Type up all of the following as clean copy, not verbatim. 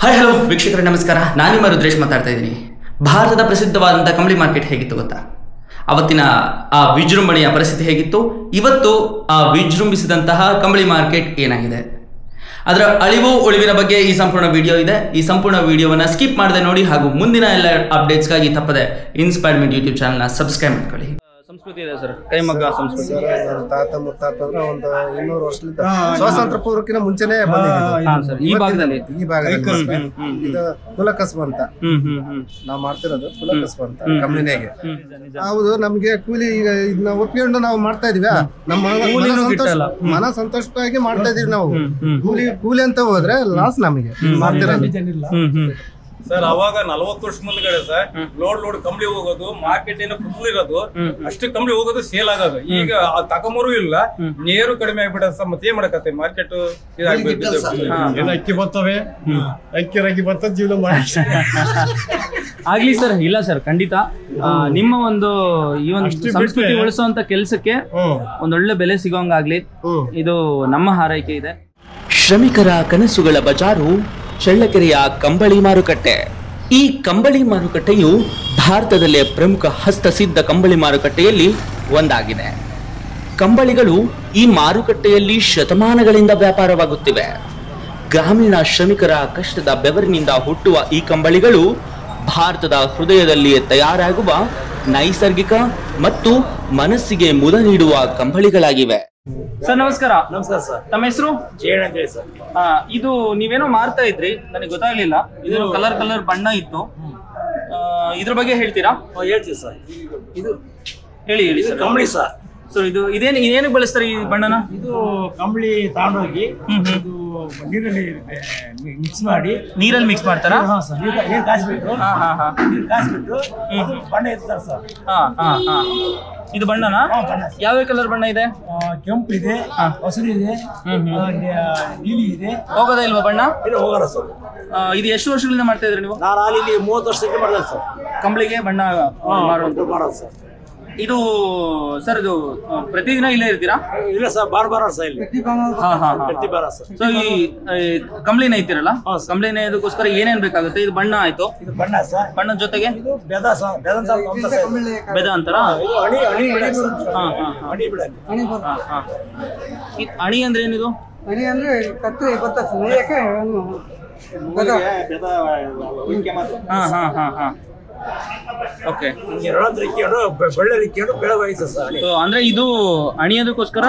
Hi hello ವೀಕ್ಷಕರೇ ನಮಸ್ಕಾರ. ನಾನು ನಿಮ್ಮ ರುದ್ರೇಶ್ ಮಾತಾಡ್ತಾ ಇದ್ದೀನಿ. ಭಾರತದ ಪ್ರಸಿದ್ಧವಾದಂಥ ಕಂಬಳಿ ಮಾರ್ಕೆಟ್ ಹೇಗಿತ್ತು ಗೊತ್ತಾ? ಅವತ್ತಿನ ಆ ವಿಜೃಂಭಣೆಯ ಪರಿಸ್ಥಿತಿ ಹೇಗಿತ್ತು, ಇವತ್ತು ಆ ವಿಜೃಂಭಿಸಿದಂತಹ ಕಂಬಳಿ ಮಾರ್ಕೆಟ್ ಏನಾಗಿದೆ, ಅದರ ಅಳಿವು ಉಳಿವಿನ ಬಗ್ಗೆ ಈ ಸಂಪೂರ್ಣ ವಿಡಿಯೋ ಇದೆ. ಈ ಸಂಪೂರ್ಣ ವಿಡಿಯೋವನ್ನು ಸ್ಕಿಪ್ ಮಾಡದೆ ನೋಡಿ, ಹಾಗೂ ಮುಂದಿನ ಎಲ್ಲ ಅಪ್ಡೇಟ್ಸ್ಗಾಗಿ ತಪ್ಪದೆ ಇನ್ಸ್ಪೈರ್ಮೆಂಟ್ ಯೂಟ್ಯೂಬ್ ಚಾನಲ್ನ ಸಬ್ಸ್ಕ್ರೈಬ್ ಮಾಡ್ಕೊಳ್ಳಿ. ಸಂಸ್ಕೃತಿ ಇದೆ ಸರ್, ಕೈಮಗ್ಗ ಸಂಸ್ಕೃತಿ. ತಾತ ಮುತ್ತಾತ ಅಂದ್ರೆ ಒಂದು 200 ವರ್ಷದಿಂದ ಸ್ವಾತಂತ್ರ್ಯ ಪೂರ್ವಕ್ಕಿಂತ ಮುಂಚೆನೆ ಬಂದಿದೆ ಈ ಭಾಗದಲ್ಲಿ. ಇದು ಕುಲಕಸ್ಬ ಅಂತ ನಾವು ಮಾಡ್ತಿರೋದು, ಕುಲಕಸ್ಬ ಅಂತ ಕಂಪನಿಗೆ. ಹೌದು, ನಮ್ಗೆ ಕೂಲಿ ಈಗ ಇದನ್ನ ಒಪ್ಪಿಕೊಂಡು ನಾವು ಮಾಡ್ತಾ ಇದೀವಿ. ನಮ್ಮ ಮನ ಸಂತೋಷವಾಗಿ ಮಾಡ್ತಾ ಇದೀವಿ ನಾವು. ಕೂಲಿ ಅಂತ ಹೋದ್ರೆ ಲಾಸ್ ನಮಗೆ ಮಾಡ್ತಿರೋದು. ಸರ್ ಅವಾಗ 40 ವರ್ಷ ಮುಂದ್ಗಡೆ ಸರ್ ಲೋಡ್ ಕಂಬಳಿ ಹೋಗೋದು, ಮಾರ್ಕೆಟ್ ಏನೋ ಫುಲ್ ಇರೋದು, ಅಷ್ಟು ಕಂಬಳಿ ಹೋಗೋದು, ಸೇಲ್ ಆಗೋದು. ಈಗ ತಕೊಂಬರು ಇಲ್ಲ, ನೇರು ಕಡಿಮೆ ಆಗ್ಬಿಟ್ಟ ಸರ್. ಮತ್ತೆ ಏನ್ ಮಾಡಕತ್ತೆ ಮಾರ್ಕೆಟ್ ಅಕ್ಕಿ ಬರ್ತವೆ, ಅಕ್ಕಿ ರಾಗಿ ಬರ್ತದೆ, ಜೀವನ ಮಾಡಿ ಆಗ್ಲಿ ಸರ್. ಇಲ್ಲ ಸರ್, ಖಂಡಿತ ನಿಮ್ಮ ಒಂದು ಈ ಒಂದು ಸಂಸ್ಕೃತಿ ಉಳಿಸುವಂತ ಕೆಲಸಕ್ಕೆ ಒಂದೊಳ್ಳೆ ಬೆಲೆ ಸಿಗೋಂಗಾಗ್ಲಿ, ಇದು ನಮ್ಮ ಹಾರೈಕೆ ಇದೆ. ಶ್ರಮಿಕರ ಕನಸುಗಳ ಬಜಾರು ಚಳ್ಳಕೆರೆಯ ಕಂಬಳಿ ಮಾರುಕಟ್ಟೆ. ಈ ಕಂಬಳಿ ಮಾರುಕಟ್ಟೆಯು ಭಾರತದಲ್ಲೇ ಪ್ರಮುಖ ಹಸ್ತಸಿದ್ಧ ಕಂಬಳಿ ಮಾರುಕಟ್ಟೆಯಲ್ಲಿ ಒಂದಾಗಿದೆ. ಕಂಬಳಿಗಳು ಈ ಮಾರುಕಟ್ಟೆಯಲ್ಲಿ ಶತಮಾನಗಳಿಂದ ವ್ಯಾಪಾರವಾಗುತ್ತಿವೆ. ಗ್ರಾಮೀಣ ಶ್ರಮಿಕರ ಕಷ್ಟದ ಬೆವರಿನಿಂದ ಹುಟ್ಟುವ ಈ ಕಂಬಳಿಗಳು ಭಾರತದ ಹೃದಯದಲ್ಲಿಯೇ ತಯಾರಾಗುವ ನೈಸರ್ಗಿಕ ಮತ್ತು ಮನಸ್ಸಿಗೆ ಮುದ ನೀಡುವ ಕಂಬಳಿಗಳಾಗಿವೆ. ಸರ್ ನಮಸ್ಕಾರ. ನಮಸ್ಕಾರ ಸರ್. ತಮ್ಮ ಹೆಸರು? ಜಯಣ್ಣ ಅಂತ ಹೇಳಿ ಸರ್. ಇದು ನೀವೇನೋ ಮಾರ್ತಾ ಇದ್ರಿ, ನನಗೆ ಗೊತ್ತಾಗ್ಲಿಲ್ಲ. ಇದು ಕಲರ್ ಬಣ್ಣ ಇತ್ತು, ಇದ್ರ ಬಗ್ಗೆ ಹೇಳ್ತೀರಾ? ಹೇಳ್ತೀವಿ ಸರ್. ಇದು ಹೇಳಿ ಸರ್. ಕಂಬಳಿ ಸರ್. ಸೊ ಇದೇನು ಬಳಸ್ತಾರೆ ಈ ಬಣ್ಣನ? ಇದು ಕಂಬಳಿ ತಗೊಂಡೋಗಿ ಇದು ನೀರಲ್ಲಿ ಮಿಕ್ಸ್ ಮಾಡ್ತಾರಾ? ನೀರು ಕಾಯಿಸ್ಬಿಟ್ಟು ಬಣ್ಣ ಇರ್ತಾರೆ ಸರ್. ಇದು ಬಣ್ಣನಾ? ಯಾವ ಕಲರ್ ಬಣ್ಣ ಇದೆ? ಕೆಂಪು ಇದೆ, ಹಸಿರು ಇದೆ, ನೀಲಿ ಇದೆ. ಹೋಗೋದ ಇಲ್ವಾ ಬಣ್ಣ? ಇಲ್ಲ, ಹೋಗಲ್ಲ ಸರ್. ಇದು ಎಷ್ಟು ವರ್ಷಗಳಿಂದ ಮಾಡ್ತಾ ಇದ್ರಿ ನೀವು? ನಾನು ಅಲ್ಲಿ 30 ವರ್ಷದಿಂದ ಮಾಡಿದೆ ಸರ್. ಕಂಬಳಿಗೆ ಬಣ್ಣ ಮಾಡೋದು ಸರ್. ಇದು ಸರ್, ಇದು ಪ್ರತಿದಿನ ಇಲ್ಲೇ ಇರ್ತೀರಾ? ಇಲ್ಲ ಸರ್, ಬಾರ ಸರ್ ಇಲ್ಲಿ. ಪ್ರತಿ ಬಾರ ಸರ್. ಸೊ ಈ ಕಂಬಳಿನ ಐತಿರಲ್ಲ, ಕಂಬಳಿನ ಇದಕ್ಕೋಸ್ಕರ ಏನೇನ್ ಬೇಕಾಗುತ್ತೆ? ಇದು ಬಣ್ಣ ಆಯ್ತು, ಇದು ಬಣ್ಣ ಸರ್. ಬಣ್ಣದ ಜೊತೆಗೆ ಬೆದ ಸರ್, ಬೆದ ಅಂತಾರ? ಅಣಿ ಅಂದ್ರೆ ಏನಿದು? ಅಣಿ ಅಂದ್ರೆ ಕತ್ರಿ ಗೊತ್ತಾಗ್ತದೆ. ಓಕೆ. ಅಂದ್ರೆ ಇದು ಅಣಿಯೋದಕ್ಕೋಸ್ಕರ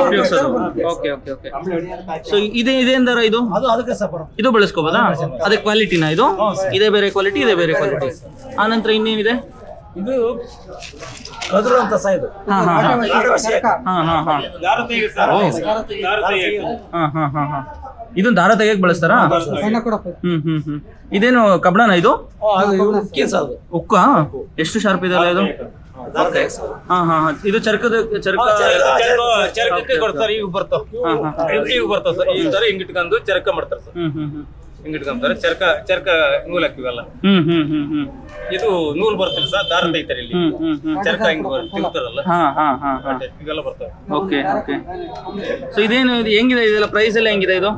ಉಪಯೋಗಿಸೋದು. Okay okay okay. ಸೊ ಇದೇನ್ ದರ ಇದು? ಇದು ಬಳಸ್ಕೋಬೋದಾ? ಅದೇ ಕ್ವಾಲಿಟಿನಾ ಇದು? ಇದೇ ಬೇರೆ ಕ್ವಾಲಿಟಿ, ಇದೇ ಬೇರೆ ಕ್ವಾಲಿಟಿ. ಆ ನಂತರ ಇನ್ನೇನಿದೆ? ಇದು ಕದ್ರು ಅಂತ ಸಹ ಇದು. ಇದು ದಾರ ತೆಗಿಯಕ್ ಬಳಸ್ತಾರ? ಇದೇನು ಕಬ್ಬಣನ ಇದು? ಉಕ್ಕ? ಎಷ್ಟು ಶಾರ್ಪ್ ಇದೆ ಇದು? ಇದು ಚರಕಕ್ಕೆ ಕೊಡ್ತಾರೆ. ಈಗ ಬರ್ತಾವ ಸರ್. ಈ ತರ ಹಿಂಗಿಟ್ಕೊಂಡು ಚರಕ ಮಾಡ್ತಾರೆ ಸರ್. ಹಿಂಗಿಟ್ಕೊಂತಾರೆ, ಚರಕ ನೂಲ್ ಹಾಕಿವಲ್ಲ, ಇದು ನೂಲ್ ಬರ್ತಿಲ್ಲ ಸರ್. ದಾರ ತೆಗಿತಾರೆ ಇಲ್ಲಿ, ಚರಕ ಹಿಂಗ್ ತಿಂತಾರಲ್ಲ, ಇವೆಲ್ಲ ಬರ್ತವೆ. Okay okay. ಸೊ ಇದೇನು ಹೆಂಗಿದೆ? ಇದೆಲ್ಲ ಪ್ರೈಸ್ ಎಲ್ಲ ಹೆಂಗಿದೆ? ಇದು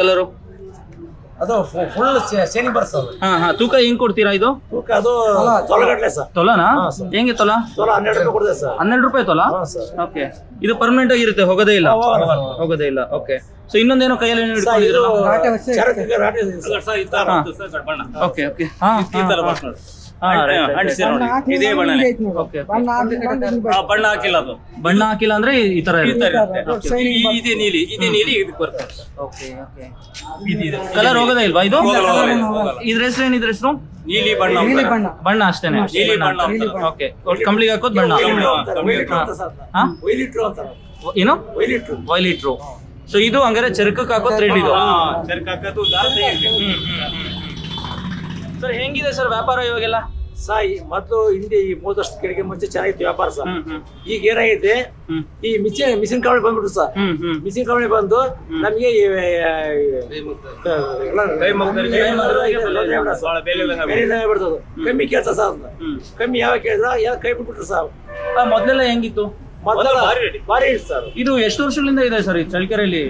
ಕಲರು ಅದು ಫುಲ್ ಶೇನಿಂಗ್ ಬರ್ತದೆ. ತೂಕ ಹೆಂಗ್ ಕೊಡ್ತೀರಾ ಇದು? ತೂಕ ಅದು ತೊಲಗಟ್ಲೆ ಸರ್. ತೊಲನಾ? ಹೆಂಗೆ ತೊಲ? 12 ರೂಪಾಯಿ ಕೊಡ್ತೇವೆ ಸರ್. 12 ರೂಪಾಯಿ ತೊಲ? ಓಕೆ. ಇದು ಪರ್ಮನೆಂಟ್ ಆಗಿರುತ್ತೆ, ಹೋಗೋದೇ ಇಲ್ಲ? ಹೋಗೋದೇ ಇಲ್ಲ. ಓಕೆ. ಸೊ ಇನ್ನೊಂದೇನೋ ಕೈಯಲ್ಲಿ ಓಕೆ ಓಕೆ. ಇದೇ ಬಣ್ಣ ಹಾಕಿಲ್ಲ, ಅದು ಬಣ್ಣ ಹಾಕಿಲ್ಲ ಅಂದ್ರೆ ಈ ತರ ಇದೇ ನೀಲಿ, ಇದಕ್ಕೆ ಬರ್ತದೆ. ಕಲರ್ ಹೋಗೋದೇ ಇಲ್ವಾ ಇದು? ಇದ್ರ ಹೆಸರು ಏನಿದ್ರ ಹೆಸರು? ನೀಲಿ ಬಣ್ಣ. ಬಣ್ಣ ಅಷ್ಟೇನೆ? ನೀಲಿ ಬಣ್ಣ. ಓಕೆ. ಕಂಬಳಿಗೆ ಹಾಕೋದು ಬಣ್ಣ. ಏನು? ವೈಲಿಟ್ರು. ಸೊ ಇದು ಹಂಗಾರೆ ಚರಕಕ್ಕೆ ಹಾಕೋ ಥ್ರೆಡ್ ಇದು? ಚರಕ ಹಾಕೋದು. ಸರ್ ಹೆಂಗಿದೆ ಸರ್ ವ್ಯಾಪಾರ ಇವಾಗೆಲ್ಲ? ಸಾಯಿ ಮೊದಲು ಹಿಂದೆ ಈ 30 ವರ್ಷದ ಕೆಳಗೆ ಮುಂಚೆ ಚೆನ್ನಾಗಿತ್ತು ವ್ಯಾಪಾರ ಸರ್. ಈಗ ಏನಾಗಿದೆ, ಈ ಮಿಷಿನ್ ಕಂಬಳಿ ಬಂದ್ಬಿಟ್ಟು ಸರ್. ಮಿಷಿನ್ ಕಂಬಳಿ ಬಂದು ನಮಗೆ ಕಮ್ಮಿ ಕೇಳ್ತ ಸರ್. ಕಮ್ಮಿ ಯಾವಾಗ ಕೇಳಿದ್ರ ಕೈ ಬಿಟ್ಬಿಟ್ರು ಸರ್. ಮೊದ್ಲೆಲ್ಲ ಹೆಂಗಿತ್ತು? ಭಾರಿ ಸರ್. ಇದು ಎಷ್ಟು ವರ್ಷಗಳಿಂದ ಇದೆ ಸರ್ ಈ ಚಳ್ಳಕೆರೆಯಲ್ಲಿ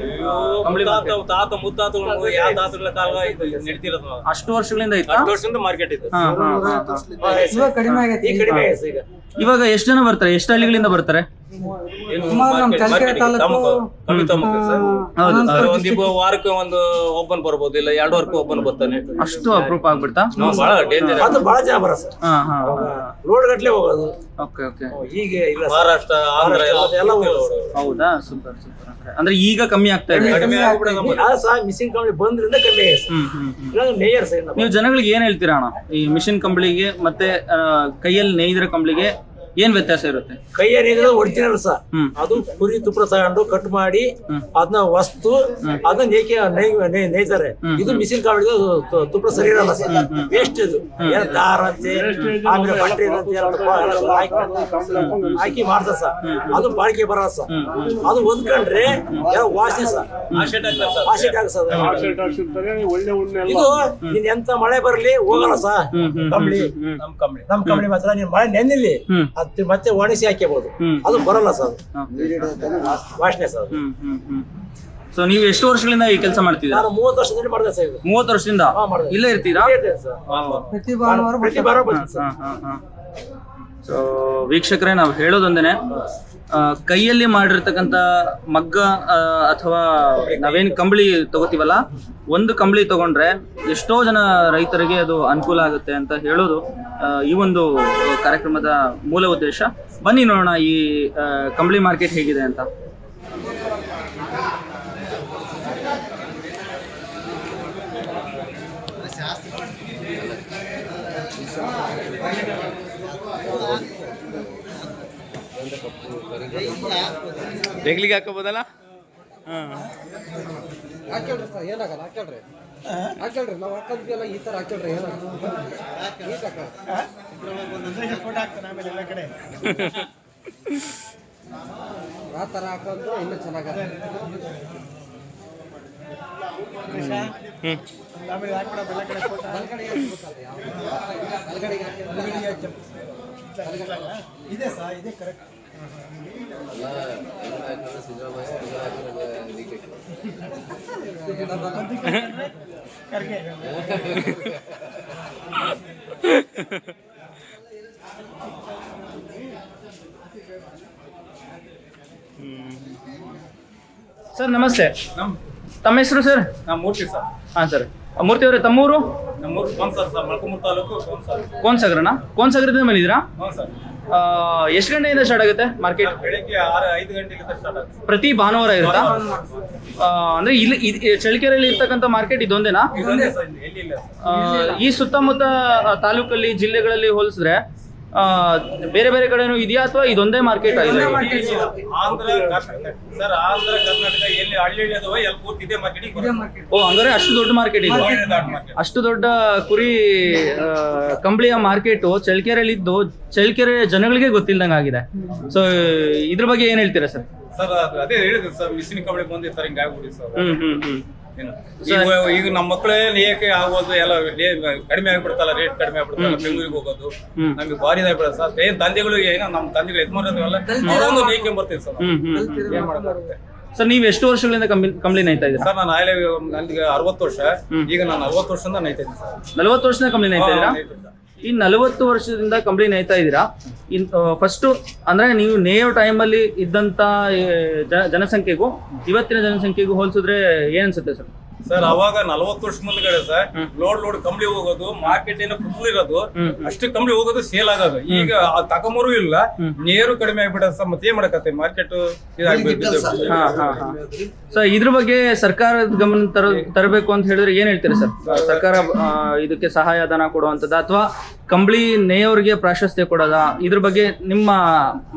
ಕಂಬಳಿ ತಾತ ಮುತ್ತಾತಗಳು ಯಾವ ತಾತಗಳ ಕಾಲ ಇದು ನಡೀತಿರೋದು. ಅಷ್ಟು ವರ್ಷಗಳಿಂದ ಇತ್ತು. 10 ವರ್ಷದಿಂದ ಮಾರ್ಕೆಟ್ ಇದೆ. ಇವಾಗ ಕಡಿಮೆ ಆಗೈತಿ. ಕಡಿಮೆ ಆಗಿದೆ ಈಗ. ಇವಾಗ ಎಷ್ಟು ಜನ ಬರ್ತಾರೆ, ಎಷ್ಟು ಹಳ್ಳಿಗಳಿಂದ ಬರ್ತಾರೆ? ಸುಮಾರು ನಮ್ಮ ಚಳ್ಳಕೆರೆ ತಾಲೂಕು ಒಂದಿಬ್ಬ ವಾರಕ್ಕೆ ಒಬ್ಬನ್ ಬರ್ಬೋದು, ಇಲ್ಲ 2 ವಾರಕ್ಕೆ ಒಬ್ಬನ್ ಬರ್ತಾನೆ. ಅಷ್ಟು ಅಪರೂಪ ಆಗ್ಬಿಡ್ತಾ? ಬಹಳ ಡೇಂಜರ್. ಅದು ಬಹಳ ಜನ ಬರ ಸರ್. ರೋಡ್ ಗಟ್ಲೆ ಹೋಗೋದು. Okay okay. ಈಗ ಇಲ್ಲ ಮಹಾರಾಷ್ಟ್ರ ಆಂಧ್ರ ಎಲ್ಲ ಹೌದಾ? Super super. ಅಂದ್ರೆ ಈಗ ಕಮ್ಮಿ ಆಗ್ತಾ ಇದೆ. ಮಿಷಿನ್ ಕಂಬಳಿ ಬಂದ್ರಿಂದ ಕಮ್ಮಿ ಆಗಿದೆ. ನೀವು ಜನಗಳಿಗೆ ಏನ್ ಹೇಳ್ತೀರಾ ಅಣ್ಣ ಈ ಮಿಷಿನ್ ಕಂಬಳಿಗೆ ಮತ್ತೆ ಕೈಯಲ್ಲಿ ನೇಯ್ದಿರೋ ಕಂಬಳಿಗೆ ಏನ್ ವ್ಯತ್ಯಾಸ ಇರುತ್ತೆ? ಕೈಯಲ್ಲಿ ಒರಿಜಿನಲ್ ಸಹ ಅದು ಕುರಿ ತುಪ್ಪ ತಗೊಂಡು ಕಟ್ ಮಾಡಿ ಅದನ್ನ ವಸ್ತು ಅದನ್ನ ನೇಯ್ತಾರೆ. ಇದು ಮಿಷಿನ್ ಕಂಬಳಿ ತುಪ್ಪ ಸರಿ ಇರಲ್ಲ ಸರ್, ವೇಸ್ಟ್ ಇದು. ದಾರ ಅಂತೆ ಆಮೇಲೆ ಬಟ್ಟೆ ಹಾಕಿ ಮಾಡ್ತಾರೆ ಸರ್, ಅದು ಬಾಳಿಕೆ ಬರಲ್ಲ ಸರ್. ಅದು ಹೊಂದ್ಕೊಂಡ್ರೆ ವಾಸನೆ ಸರ್, ವಾಸೆಟ್ ಆಗ ಸರ್. ಇದು ನೀನ್ ಎಂತ ಮಳೆ ಬರ್ಲಿ ಹೋಗಲ್ಲ ಸರ್ ಕಂಬಳಿ. ನಮ್ ಕಂಬಳಿ ಮಾತ್ರ ನೀನ್ ಮಳೆ ನೆನ್ನಿಲ್ಲಿ ಮತ್ತೆ ಒಣಗಿಸಿ ಹಾಕಬಹುದು, ಅದು ಬರಲ್ಲ ಸರ್, ವಾಸನೆ ಸರ್. ಸೊ ನೀವು ಎಷ್ಟು ವರ್ಷಗಳಿಂದ ಈ ಕೆಲಸ ಮಾಡ್ತಿದ್ದೀರಾ? ನಾನು 30 ವರ್ಷದಿಂದ ಮಾಡಿದೆ ಸರ್. 30 ವರ್ಷದಿಂದ ಇಲ್ಲೇ ಇರ್ತೀರಾ? ಪ್ರತಿ ಭಾನುವಾರ ಬರ್ತೀನಿ ಸರ್. ಸೊ ವೀಕ್ಷಕರೇ, ನಾವು ಹೇಳೋದೊಂದೇನೆ, ಕೈಯಲ್ಲಿ ಮಾಡಿರ್ತಕ್ಕಂಥ ಮಗ್ಗ ಅಥವಾ ನಾವೇನು ಕಂಬಳಿ ತಗೋತೀವಲ್ಲ, ಒಂದು ಕಂಬಳಿ ತಗೊಂಡ್ರೆ ಎಷ್ಟೋ ಜನ ರೈತರಿಗೆ ಅದು ಅನುಕೂಲ ಆಗುತ್ತೆ ಅಂತ ಹೇಳೋದು ಈ ಒಂದು ಕಾರ್ಯಕ್ರಮದ ಮೂಲ ಉದ್ದೇಶ. ಬನ್ನಿ ನೋಡೋಣ ಈ ಕಂಬಳಿ ಮಾರ್ಕೆಟ್ ಹೇಗಿದೆ ಅಂತ. ದೇಗ್ಲಿಗೆ ಹಾಕೋಬೋದಲ್ಲ? ಹಾಕೇಳ್ರಿ ಸರ್, ಏನಾಗಲ್ಲ. ಹಾಕೇಳ್ರಿ ನಾವು ಹಾಕೋದ್ಗೆಲ್ಲ ಈ ತರ ಹಾಕೇಳ್ರಿ, ಏನಾಗಲ್ಲ. ಆ ತರ ಹಾಕೊಂಡ್ರೆ ಇನ್ನೂ ಚೆನ್ನಾಗತ್ತೆ. ಇದೆ ಸರ್, ಇದೆ ಕರೆಕ್ಟ್. ಸರ್ ನಮಸ್ತೆ, ತಮ್ಮ ಹೆಸರು ಸರ್? ಮೂರ್ತಿ ಸರ್. ಹಾಂ ಸರ್. ಮೂರ್ತಿ ಅವರೇ, ತಮ್ಮೂರು? ನಮ್ಮೂರು ಕೋನ್ಸರ್ ಸರ್, ಮಲ್ಕಮೂರು ತಾಲೂಕು ಕೋನ್ಸಾಗರನಾ? ಕೋನ್ಸಾಗರದಿಂದ ಬಂದಿದ್ದೀರಾ? ಹ್ಞೂ ಸರ್. ಎಷ್ಟು ಗಂಟೆಯಿಂದ ಸ್ಟಾರ್ಟ್ ಆಗುತ್ತೆ ಮಾರ್ಕೆಟ್? ಬೆಳಿಗ್ಗೆ 6-5 ಗಂಟೆಗೆ ಸ್ಟಾರ್ಟ್ ಆಗುತ್ತೆ. ಪ್ರತಿ ಭಾನುವಾರ ಇರುತ್ತಾ? ಅಂದ್ರೆ ಇಲ್ಲಿ ಚಳ್ಳಕೆರೆಯಲ್ಲಿ ಇರ್ತಕ್ಕಂಥ ಮಾರ್ಕೆಟ್ ಇದೊಂದೇನಾ? ಈ ಸುತ್ತಮುತ್ತ ತಾಲೂಕಲ್ಲಿ ಜಿಲ್ಲೆಗಳಲ್ಲಿ ಹೋಲಿಸಿದ್ರೆ ಬೇರೆ ಬೇರೆ ಕಡೆನೂ ಇದೆಯಾ ಅಥವಾ ಇದೊಂದೇ ಮಾರ್ಕೆಟ್ ಆಗಿದೆ? ಆಂಧ್ರ ಕರ್ನಾಟಕ ಎಲ್ಲಿ ಹಳ್ಳಿ ಅದಾವ ಎಲ್ಲಿ ಪೂರ್ತಿ ಇದೇ ಮಾರ್ಕೆಟ್. ಓ, ಹಂಗಾರೆ ಅಷ್ಟು ದೊಡ್ಡ ಮಾರ್ಕೆಟ್ ಇದೆ. ಅಷ್ಟು ದೊಡ್ಡ ಕುರಿ ಕಂಬಳಿಯ ಮಾರ್ಕೆಟ್ ಚಳ್ಳಕೆರೆಯಲ್ಲಿ ಇದ್ದು ಚಳ್ಳಕೆರೆ ಜನಗಳಿಗೆ ಗೊತ್ತಿಲ್ದಂಗೆ ಆಗಿದೆ. ಸೊ ಇದ್ರ ಬಗ್ಗೆ ಏನ್ ಹೇಳ್ತೀರಾ ಸರ್? ಸರ್ ಅದೇ ಹೇಳಿದ್ರು ಸರ್, ಮಿಷಿನ್ ಕಂಬಳಿ ಬಂದಿರ್ತಾರೆ, ಹಿಂಗೆ ಆಗ್ಬಿಡಿ ಸರ್. ಈಗ ನಮ್ಮ ಮಕ್ಕಳೇ ನೇಯಕ್ಕೆ ಆಗೋದು ಎಲ್ಲ ಕಡಿಮೆ ಆಗ್ಬಿಡ್ತಲ್ಲ, ರೇಟ್ ಕಡಿಮೆ ಆಗ್ಬಿಡ್ತಲ್ಲ, ಬೆಂಗಳೂರಿಗೆ ಹೋಗೋದು ನಮ್ಗೆ ಭಾರಿ ಇದಾಗ್ಬಿಡುತ್ತೆ ಸರ್. ಏನ್ ತಂದೆಗಳು ಏನೋ ನಮ್ಮ ತಂದೆಗಳು ಯಜಮಾನರಲ್ಲ ಅವರೊಂದು ನೇಯ್ಕೊಂಡ್ ಬರ್ತೀವಿ ಸರ್. ಏನ್ ಮಾಡೋಕ್ಕಾಗುತ್ತೆ ಸರ್? ನೀವು ಎಷ್ಟು ವರ್ಷಗಳಿಂದ ಕಂಬಳಿ ನೇಯ್ತಾ ಇದ್ದೀರಾ? ಸರ್ ನಾನು ಆಯ್ಲೆ ನನಗೆ 60 ವರ್ಷ, ಈಗ ನಾನು 40 ವರ್ಷದಿಂದ ನೇಯ್ತಾ ಇದ್ದೀನಿ ಸರ್. 40 ವರ್ಷದಿಂದ ಕಂಬಳಿ ನೇಯ್ತಾ ಇದ್ದೀರಾ? ಈ 40 ವರ್ಷದಿಂದ ಕಂಬಳಿ ನೇಯ್ತಾ ಇದ್ದೀರಾ. ಫಸ್ಟ್ ಅಂದ್ರೆ ನೀವು ನೇಯೋ ಟೈಮಲ್ಲಿ ಇದ್ದಂತ ಜನಸಂಖ್ಯೆಗೂ ಇವತ್ತಿನ ಜನಸಂಖ್ಯೆಗೂ ಹೋಲಿಸಿದ್ರೆ ಏನ್ ಅನ್ಸುತ್ತೆ ಸರ್? ಸರ್ ಅವಾಗ 40 ವರ್ಷ ಮುಂದ್ಗಡೆ ಸರ್ ಲೋಡ್ ಕಂಬಳಿ ಹೋಗೋದು, ಮಾರ್ಕೆಟ್ ಏನೋ ಫುಲ್ ಇರೋದು, ಅಷ್ಟು ಕಂಬಳಿ ಹೋಗೋದು, ಸೇಲ್ ಆಗೋದು. ಈಗ ತಕೊಂಬರು ಇಲ್ಲ, ನೇರು ಕಡಿಮೆ ಆಗ್ಬಿಡ ಸರ್. ಮತ್ತೆ ಏನ್ ಮಾಡಕತ್ತೆ, ಮಾರ್ಕೆಟ್ ಸೊ ಇದ್ರ ಬಗ್ಗೆ ಸರ್ಕಾರದ ಗಮನ ತರಬೇಕು ಅಂತ ಹೇಳಿದ್ರೆ ಏನ್ ಹೇಳ್ತೀರಾ ಸರ್? ಸರ್ಕಾರ ಇದಕ್ಕೆ ಸಹಾಯಧನ ಕೊಡುವಂಥದ್ದು ಅಥವಾ ಕಂಬಳಿ ನೇಯೋರಿಗೆ ಪ್ರಾಶಸ್ತ್ಯ ಕೊಡೋದ, ಇದ್ರ ಬಗ್ಗೆ ನಿಮ್ಮ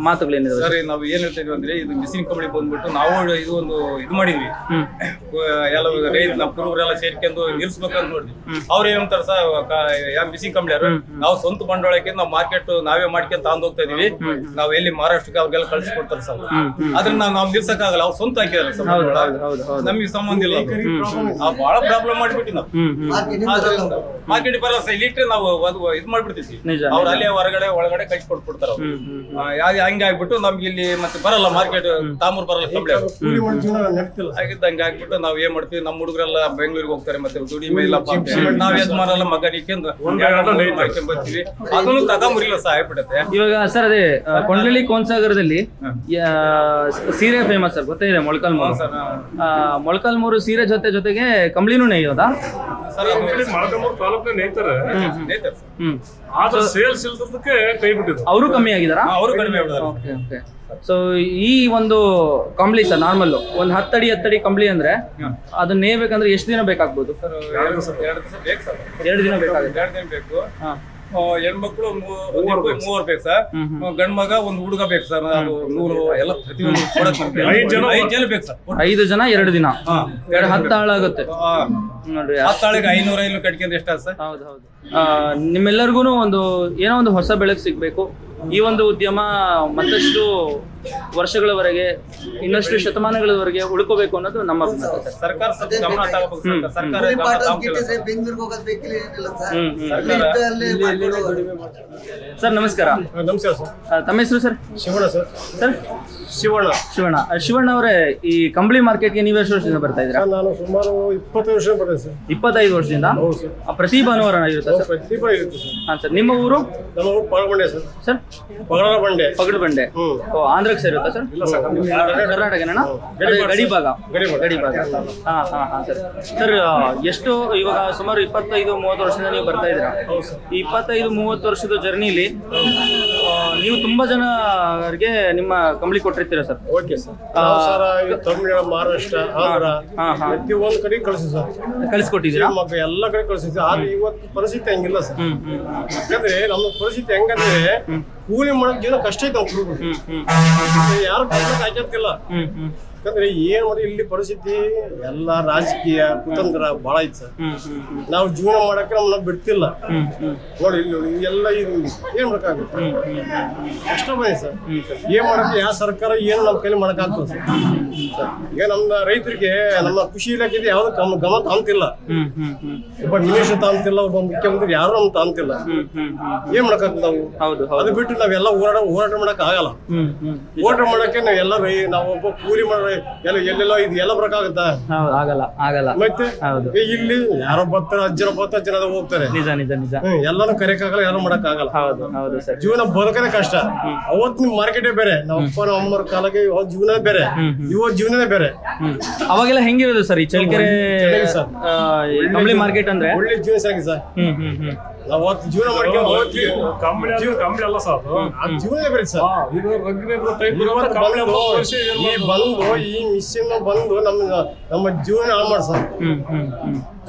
ಮಾತುಗಳೇನಿದೆ ಸರ್? ನಾವು ಏನ್ ಹೇಳ್ತಾ ಇದೀವಿ ಅಂದ್ರೆ, ಇದು ಮಿಷಿನ್ ಕಂಬಳಿ ಬಂದ್ಬಿಟ್ಟು ನಾವು ಇದು ಒಂದು ಇದು ಮಾಡಿದ್ವಿ, ಎಲ್ಲ ರೈತ ನಮ್ಮ ಕುರುಬರೆಲ್ಲ ಸೇರ್ಕೊಂಡು ನಿಲ್ಸ್ಬೇಕಂತ ನೋಡಿದ್ವಿ. ಅವ್ರು ಏನಂತಾರ ಸರ್, ಯಾವ ಮಿಷಿನ್ ಕಂಬಳಿ ನಾವು ಸ್ವಂತ ಬಂಡವಾಳಕ್ಕೆ ನಾವು ಮಾರ್ಕೆಟ್ ನಾವೇ ಮಾಡ್ಕೊಂತ ತಗೊಂಡ್ ಹೋಗ್ತಾ ಇದೀವಿ, ನಾವು ಎಲ್ಲಿ ಮಹಾರಾಷ್ಟ್ರಕ್ಕೆ ಅವ್ರಿಗೆಲ್ಲ ಕಳ್ಸಿಕೊಡ್ತಾರೆ ಸರ್. ಅದ್ರಿಂದ ನಾವು ನಿಲ್ಸಕ್ಕಾಗಲ್ಲ, ಅವ್ರು ಸ್ವಂತ ಹಾಕಿದಾರೆ ಸರ್, ನಮಗೆ ಸಂಬಂಧ ಇಲ್ಲ. ಬಹಳ ಪ್ರಾಬ್ಲಮ್ ಮಾಡ್ಬಿಟ್ಟು ನಾವು ಮಾರ್ಕೆಟ್ ಬರಲ್ಲ ಸರ್. ಇಲ್ಲಿ ನಾವು ಇದು ಮಾಡ್ಬಿಡ್ತಿದ್ವಿ. ನಿಜ, ಅವ್ರು ಅಲ್ಲೇ ಹೊರಗಡೆ ಒಳಗಡೆ ಕಳ್ಸಿ ಕೊಟ್ಬಿಡ್ತಾರ. ಹಂಗೆ ಆಗ್ಬಿಟ್ಟು ನಮ್ಗೆ ಇಲ್ಲಿ ಮತ್ತೆ ಬರಲ್ಲ ಮಾರ್ಕೆಟ್, ತಾಮೂರ್ ಬರಲ್ಲ ಕಂಬಳಿ ಆಗಿದ್ದಂಗೆ ಆಗ್ಬಿಟ್ಟು ನಾವ್ ಏನ್ ಮಾಡ್ತೀವಿ, ನಮ್ಮ ಹುಡುಗರೆಲ್ಲ ಬೆಂಗಳೂರಿಗೆ ಹೋಗ್ತಾರೆ, ಮತ್ತೆ ದುಡಿಮೆ ಇಲ್ಲಪ್ಪ ನಾವ್ ಯಜಮಾನಲ್ಲ ಮಗ ನಿಕ್ಕಿಂದ ಬರ್ತೀವಿ, ಅದನ್ನು ತಗೊಂಬರಿಲ್ಲ ಸಹ ಆಗ್ಬಿಡುತ್ತೆ. ಇವಾಗ ಸರ್ ಅದೇ ಕೊಂಡಳ್ಳಿ ಕೋನ್ಸಾಗರದಲ್ಲಿ ಸೀರೆ ಫೇಮಸ್ ಸರ್, ಗೊತ್ತೇ ಇದೆ ಮೊಳಕಾಲ್ಮೂರು. ಮೊಳಕಾಲ್ಮೂರು ಸೀರೆ ಜೊತೆಗೆ ಕಂಬಳಿನೂ ನೇಯೋದಾ ಸರ್? ತಾಲೂಕಿನ ನೇಯ್ತಾರೆ, ಆದ್ರೆ ಸೇಲ್ಸ್ ಇಲ್ದಕ್ಕೆ ಕೈ ಬಿಟ್ಟಿದ್ರು. ಅವರು ಕಮ್ಮಿ ಆಗಿದಾರಾ? ಅವರು ಕಡಿಮೆ ಆಗ್ಬಿಡ್ತಾರೆ. ಓಕೆ. ಸೊ ಈ ಒಂದು ಕಂಬಳಿ ಸರ್ ನಾರ್ಮಲ್ ಒಂದು 10 ಅಡಿ ಕಂಬಳಿ ಅಂದ್ರೆ ಅದನ್ನ ನೇಯ್ಬೇಕಂದ್ರೆ ಎಷ್ಟು ದಿನ ಬೇಕಾಗ್ಬೋದು? 2 ದಿವಸ ಬೇಕು ಸರ್. 2 ದಿನ ಬೇಕಾಗುತ್ತೆ. 2 ದಿನ ಬೇಕು. ಹೆಣ್ಮಕ್ಳು 3 ಬೇಕು ಸರ್, ಗಂಡ್ ಮಗ ಒಂದು ಹುಡುಗ ಬೇಕು ಸರ್. ಅದು ನೂರು ಎಲ್ಲ ಪ್ರತಿಯೊಂದು 5 ಜನ ಬೇಕು ಸರ್. 5 ಜನ 2 ದಿನ 10 ಆಳಾಗುತ್ತೆ ನೋಡ್ರಿ. 10 ಆಳಿಗೆ 500 ಕಟ್ಕೊಂಡು ಎಷ್ಟಾಗ ಸರ್? ಹೌದು. ನಿಮ್ಮೆಲ್ಲರಿಗೂ ಏನೋ ಒಂದು ಹೊಸ ಬೆಳಕು ಸಿಗ್ಬೇಕು. ಈ ಒಂದು ಉದ್ಯಮ ಮತ್ತಷ್ಟು ವರ್ಷಗಳವರೆಗೆ, ಇನ್ನಷ್ಟು ಶತಮಾನಗಳವರೆಗೆ ಉಳ್ಕೋಬೇಕು ಅನ್ನೋದು ನಮ್ಮ ಸರ್ಕಾರ ಗಮನ ತಗೋಬೇಕು. ಸರ್ಕಾರ ಸರ್ ನಮಸ್ಕಾರ. ನಮಸ್ಕಾರ ಸರ್. ತಮ್ಮ ಹೆಸರು sir? Shivanna sir. Sir Shivanna ಅವರೇ, ಈ ಕಂಬಳಿ ಮಾರ್ಕೆಟ್ಗೆ ನೀವು ಎಷ್ಟು ವರ್ಷದಿಂದ ಬರ್ತಾ ಇದ್ದೀರಾ? ನಾನು ಸುಮಾರು 25 ವರ್ಷ ಬರ್ತೇನೆ ಸರ್. 25 ವರ್ಷದಿಂದ? ಪ್ರತಿ ಭಾನುವಾರ ಇರುತ್ತೆ ಸರ್? ಪ್ರತಿಭಾ ಇರುತ್ತೆ ಸರ್. ಹಾಂ ಸರ್. ನಿಮ್ಮ ಊರು? ನಮ್ಮ ಊರು ಪಗಡಬಂಡೆ ಸರ್. ಸರ್ ಪಗಡಬಂಡೆ. ಆಂಧ್ರಕ್ಕೆ ಸೇರುತ್ತಾ ಸರ್? ಕರ್ನಾಟಕನ? ಗಡಿ ಭಾಗ. ಸರ್ ಸರ್ ಎಷ್ಟು ಇವಾಗ ಸುಮಾರು 25-30 ವರ್ಷದಿಂದ ನೀವು ಬರ್ತಾ ಇದ್ದೀರಾ. ಈ 25-30 ವರ್ಷದ ಜರ್ನಿಲಿ ನೀವು ತುಂಬಾ ಜನರಿಗೆ ನಿಮ್ಮ ಕಂಬಳಿ ಕೊಟ್ಟಿರ್ತೀರಾ sir? Okay sir. Tamil Nadu, Maharashtra, Andhra ಪ್ರತಿಯೊಂದು ಕಡೆ ಕಳಿಸಿ ಸರ್. ಕಳಿಸ್ಕೊಟ್ಟಿದ್ದೀರಾ? ಎಲ್ಲ ಕಡೆ ಕಳಿಸಿದ್ವಿ. ಆದ್ರೆ ಇವತ್ತು ಪರಿಸ್ಥಿತಿ ಹಂಗಿಲ್ಲ ಸರ್. ಯಾಕಂದ್ರೆ ನಮ್ಮ ಪರಿಸ್ಥಿತಿ ಹೆಂಗಂದ್ರೆ ಕೂಲಿ ಮಾಡೋಕ್ ಜೀವನ ಕಷ್ಟ ಐತೆ. ಯಾರು ಹಾಕಿರ್ತಿಲ್ಲ. ಯಾಕಂದ್ರೆ ಏನ್ ಮಾಡಿ ಇಲ್ಲಿ ಪರಿಸ್ಥಿತಿ ಎಲ್ಲ ರಾಜಕೀಯ ಕುತಂತ್ರ ಬಹಳ ಐತಿ ಸರ್. ನಾವು ಜೀವನ ಮಾಡಕ್ಕೆ ನಮ್ಮನ್ನ ಬಿಡ್ತಿಲ್ಲ ನೋಡಿ. ಇಲ್ಲಿ ಎಲ್ಲ ಏನ್ ಮಾಡಕ್ಕಾಗುತ್ತೆ? ಕಷ್ಟ ಬಂದಿ ಸರ್. ಏನ್ ಮಾಡಕ್ಕೆ ಯಾವ ಸರ್ಕಾರ ಏನು ನಮ್ಮ ಕೈಲಿ ಮಾಡಕ್ಕಾಗ್ತದೆ ಸರ್? ಈಗ ನಮ್ಮ ರೈತರಿಗೆ ನಮ್ಮ ಕೃಷಿ ಇಲಾಖೆ ಯಾವ್ದು ಗಮನ ತಾಂತಿಲ್ಲ. ಒಬ್ಬ ಮಿನಿಸ್ಟರ್ ತಾಂತಿಲ್ಲ, ಒಬ್ಬ ಮುಖ್ಯಮಂತ್ರಿ ಯಾರು ನಮ್ ತಾಂತಿಲ್ಲ. ಏನ್ ಮಾಡಕ್ಕಾಗ್ತದೆ ನಾವು? ಅದು ಬಿಟ್ಟು ನಾವೆಲ್ಲ ಹೋರಾಟ ಮಾಡಕ್ ಆಗಲ್ಲ. ಹೋರಾಟ ಮಾಡಕ್ಕೆ ನಾವೆಲ್ಲ ನಾವು ಒಬ್ಬ ಕೂಲಿ ಮಾಡೋ ಎಲ್ಲೆಲ್ಲೋ ಇದು ಎಲ್ಲ ಬರಕಾಗುತ್ತಾ? ಆಗಲ್ಲ. ಮತ್ತೆ ಇಲ್ಲಿ ಯಾರೋ ಬರ್ತಾರೆ, 10 ಜನ ಹೋಗ್ತಾರೆ. ನಿಜ. ಎಲ್ಲಾನು ಕರೆಯಕ್ಕಾಗಲ್ಲ, ಯಾರು ಮಾಡಕ್ ಆಗಲ್ಲ. ಜೀವನ ಬದುಕದೇ ಕಷ್ಟ. ಅವತ್ತಿನ ಮಾರ್ಕೆಟೇ ಬೇರೆ, ನಮ್ಮ ಅಪ್ಪ ಅಮ್ಮರ ಕಾಲಕ್ಕೆ ಜೀವನ ಬೇರೆ, ಇವತ್ತು ಜೀವನನೇ ಬೇರೆ. ಅವಾಗೆಲ್ಲ ಹೆಂಗಿರೋದು ಸರ್ ಈ ಚಳ್ಳಕೆರೆ ಕಂಬಳಿ ಮಾರ್ಕೆಟ್ ಅಂದ್ರೆ? ಒಳ್ಳೆ ಜೀವನ ಚೆನ್ನಾಗಿ ಸರ್. ನಾವು ಜೀವನ ಮಾಡ್ಕೊಂಡು ಕಂಬಳಿ ಅಲ್ಲ ಸರ್, ಜೀವನ ಬೇರೆ ಸರ್. ಬಂದು ಈ ಮಿಷಿನ್ ಬಂದು ನಮ್ಮ ಜೀವನ ಹಾಳು ಮಾಡ ಸರ್.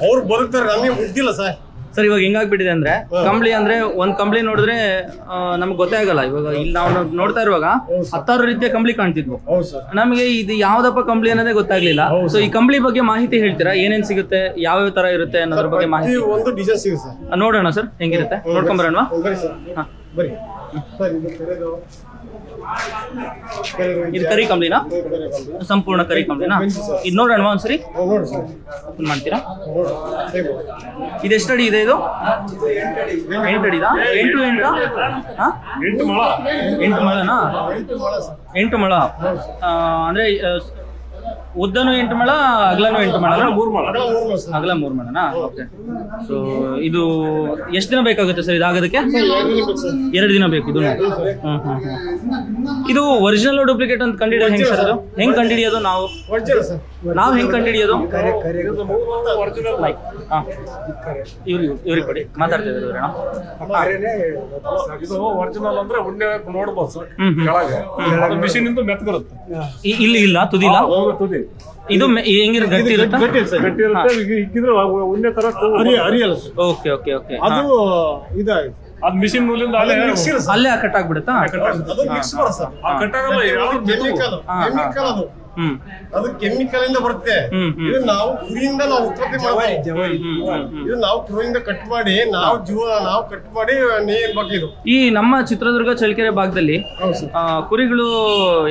ಅವ್ರು ಬದುಕ್ತಾರೆ, ನಮಗೆ ಬುದ್ಧಿಲ್ಲ ಸರ್. ಸರ್ ಇವಾಗ ಹೆಂಗಾಗ್ಬಿಟ್ಟಿದೆ ಅಂದ್ರೆ, ಕಂಬಳಿ ಅಂದ್ರೆ ಒಂದ್ ಕಂಬಳಿ ನೋಡಿದ್ರೆ ನಮ್ಗೆ ಗೊತ್ತೇ ಆಗಲ್ಲ. ಇವಾಗ ಇಲ್ಲಿ ನಾವು ನೋಡ್ತಾ ಇರುವಾಗ 10 ರೀತಿಯ ಕಂಬಳಿ ಕಾಣ್ತಿದ್ವು. ನಮಗೆ ಇದು ಯಾವ್ದಪ್ಪ ಕಂಬಳಿ ಅನ್ನೋದೇ ಗೊತ್ತಾಗ್ಲಿಲ್ಲ. ಸೊ ಈ ಕಂಬಳಿ ಬಗ್ಗೆ ಮಾಹಿತಿ ಹೇಳ್ತೀರಾ? ಏನೇನ್ ಸಿಗುತ್ತೆ, ಯಾವ ತರ ಇರುತ್ತೆ ಅನ್ನೋದ್ರ ಬಗ್ಗೆ ಮಾಹಿತಿ. ಒಂದು ಡಿಸೈನ್ ಸಿಗುತ್ತೆ, ನೋಡೋಣ ಸರ್ ಹೆಂಗಿರುತ್ತೆ, ನೋಡ್ಕೊಂಡ್ ಬರೋಣ. ಇದು ಕರಿ ಕಂಬಳಿನಾ? ಸಂಪೂರ್ಣ ಕರಿ ಕಂಬಳಿನಾ? ಇದು ನೋಡೋಣ ಒಂದ್ಸರಿ ಮಾಡ್ತೀರಾ? ಇದೆಷ್ಟಡಿ ಇದೆ? ಇದು 8 ಅಡಿದಾ? 8 ಮೊಳನಾ? 8 ಮೊಳ ಅಂದ್ರೆ ಉದ್ದನು 8 ಮೊಳ, ಅಗಲನು 8 ಮೊಳ? 3 ಮೊಳ. ಅಗಲ 3 ಮೊಳನಾ? ಓಕೆ. ಸೊ ಇದು ಎಷ್ಟು ದಿನ ಬೇಕಾಗುತ್ತೆ ಸರ್ ಇದಾಗೋದಕ್ಕೆ? 2 ದಿನ ಬೇಕು ಇದು. ಇದು ಒರಿಜಿನಲ್ ಡೂಪ್ಲಿಕೇಟ್ ಅಂತ ಕಂಡಿಡಿಯೋದು ಹೆಂಗೆ ಸರ್? ಅದು ಹೆಂಗೆ ಕಂಡಿಡಿಯೋದು? ನಾವು ಹೆಂಗೆ ಕಂಡಿಡಿಯೋದು? ಇವ್ರಿಗೆ ಕೊಡಿ, ಮಾತಾಡ್ತಿದ್ರು. ಇದು ಒರಿಜಿನಲ್ ಅಂದ್ರೆ ಉಣ್ಣೆ ನೋಡ್ಬೋದು ಸರ್. ಮಿಷಿನ್ ಇಂದ ಮೆತ್ತಗಿರುತ್ತೆ. ಇಲ್ಲಿ ಇಲ್ಲ ತುದಿ ಇಲ್ಲ. ಇದು ಹೆಂಗಿರ ಗಟ್ಟಿ ಇರುತ್ತೆ? ಗಟ್ಟಿ ಇರುತ್ತೆ. ಇಕ್ಕಿದ್ರೆ ಉಣ್ಣೆ ತರ ಅರಿಯಲ್ಲ. Okay okay okay. ಅದು ಇದಾಗುತ್ತೆ. ಅದು ಮಿಷಿನ್ ನೂಲಿಂದ ಅಲ್ಲೇ ಕಟ್ ಆಗ್ಬಿಡುತ್ತಾ? ಅದು ಕೆಮಿಕಲ್ ಇಂದ ಬರುತ್ತೆ. ಇದು ನಾವು ಕುರಿಯಿಂದ ನಾವು ಉತ್ಪತ್ತಿ ಮಾಡ್ತೀವಿ. ಇದು ನಾವು ಕುರಿಯಿಂದ ಕಟ್ ಮಾಡಿ ನಾವು ಕಟ್ ಮಾಡಿ ನೀರ್ ಬಾಕಿದು. ಈ ನಮ್ಮ ಚಿತ್ರದುರ್ಗ ಚಳ್ಳಕೆರೆ ಭಾಗದಲ್ಲಿ ಕುರಿಗಳು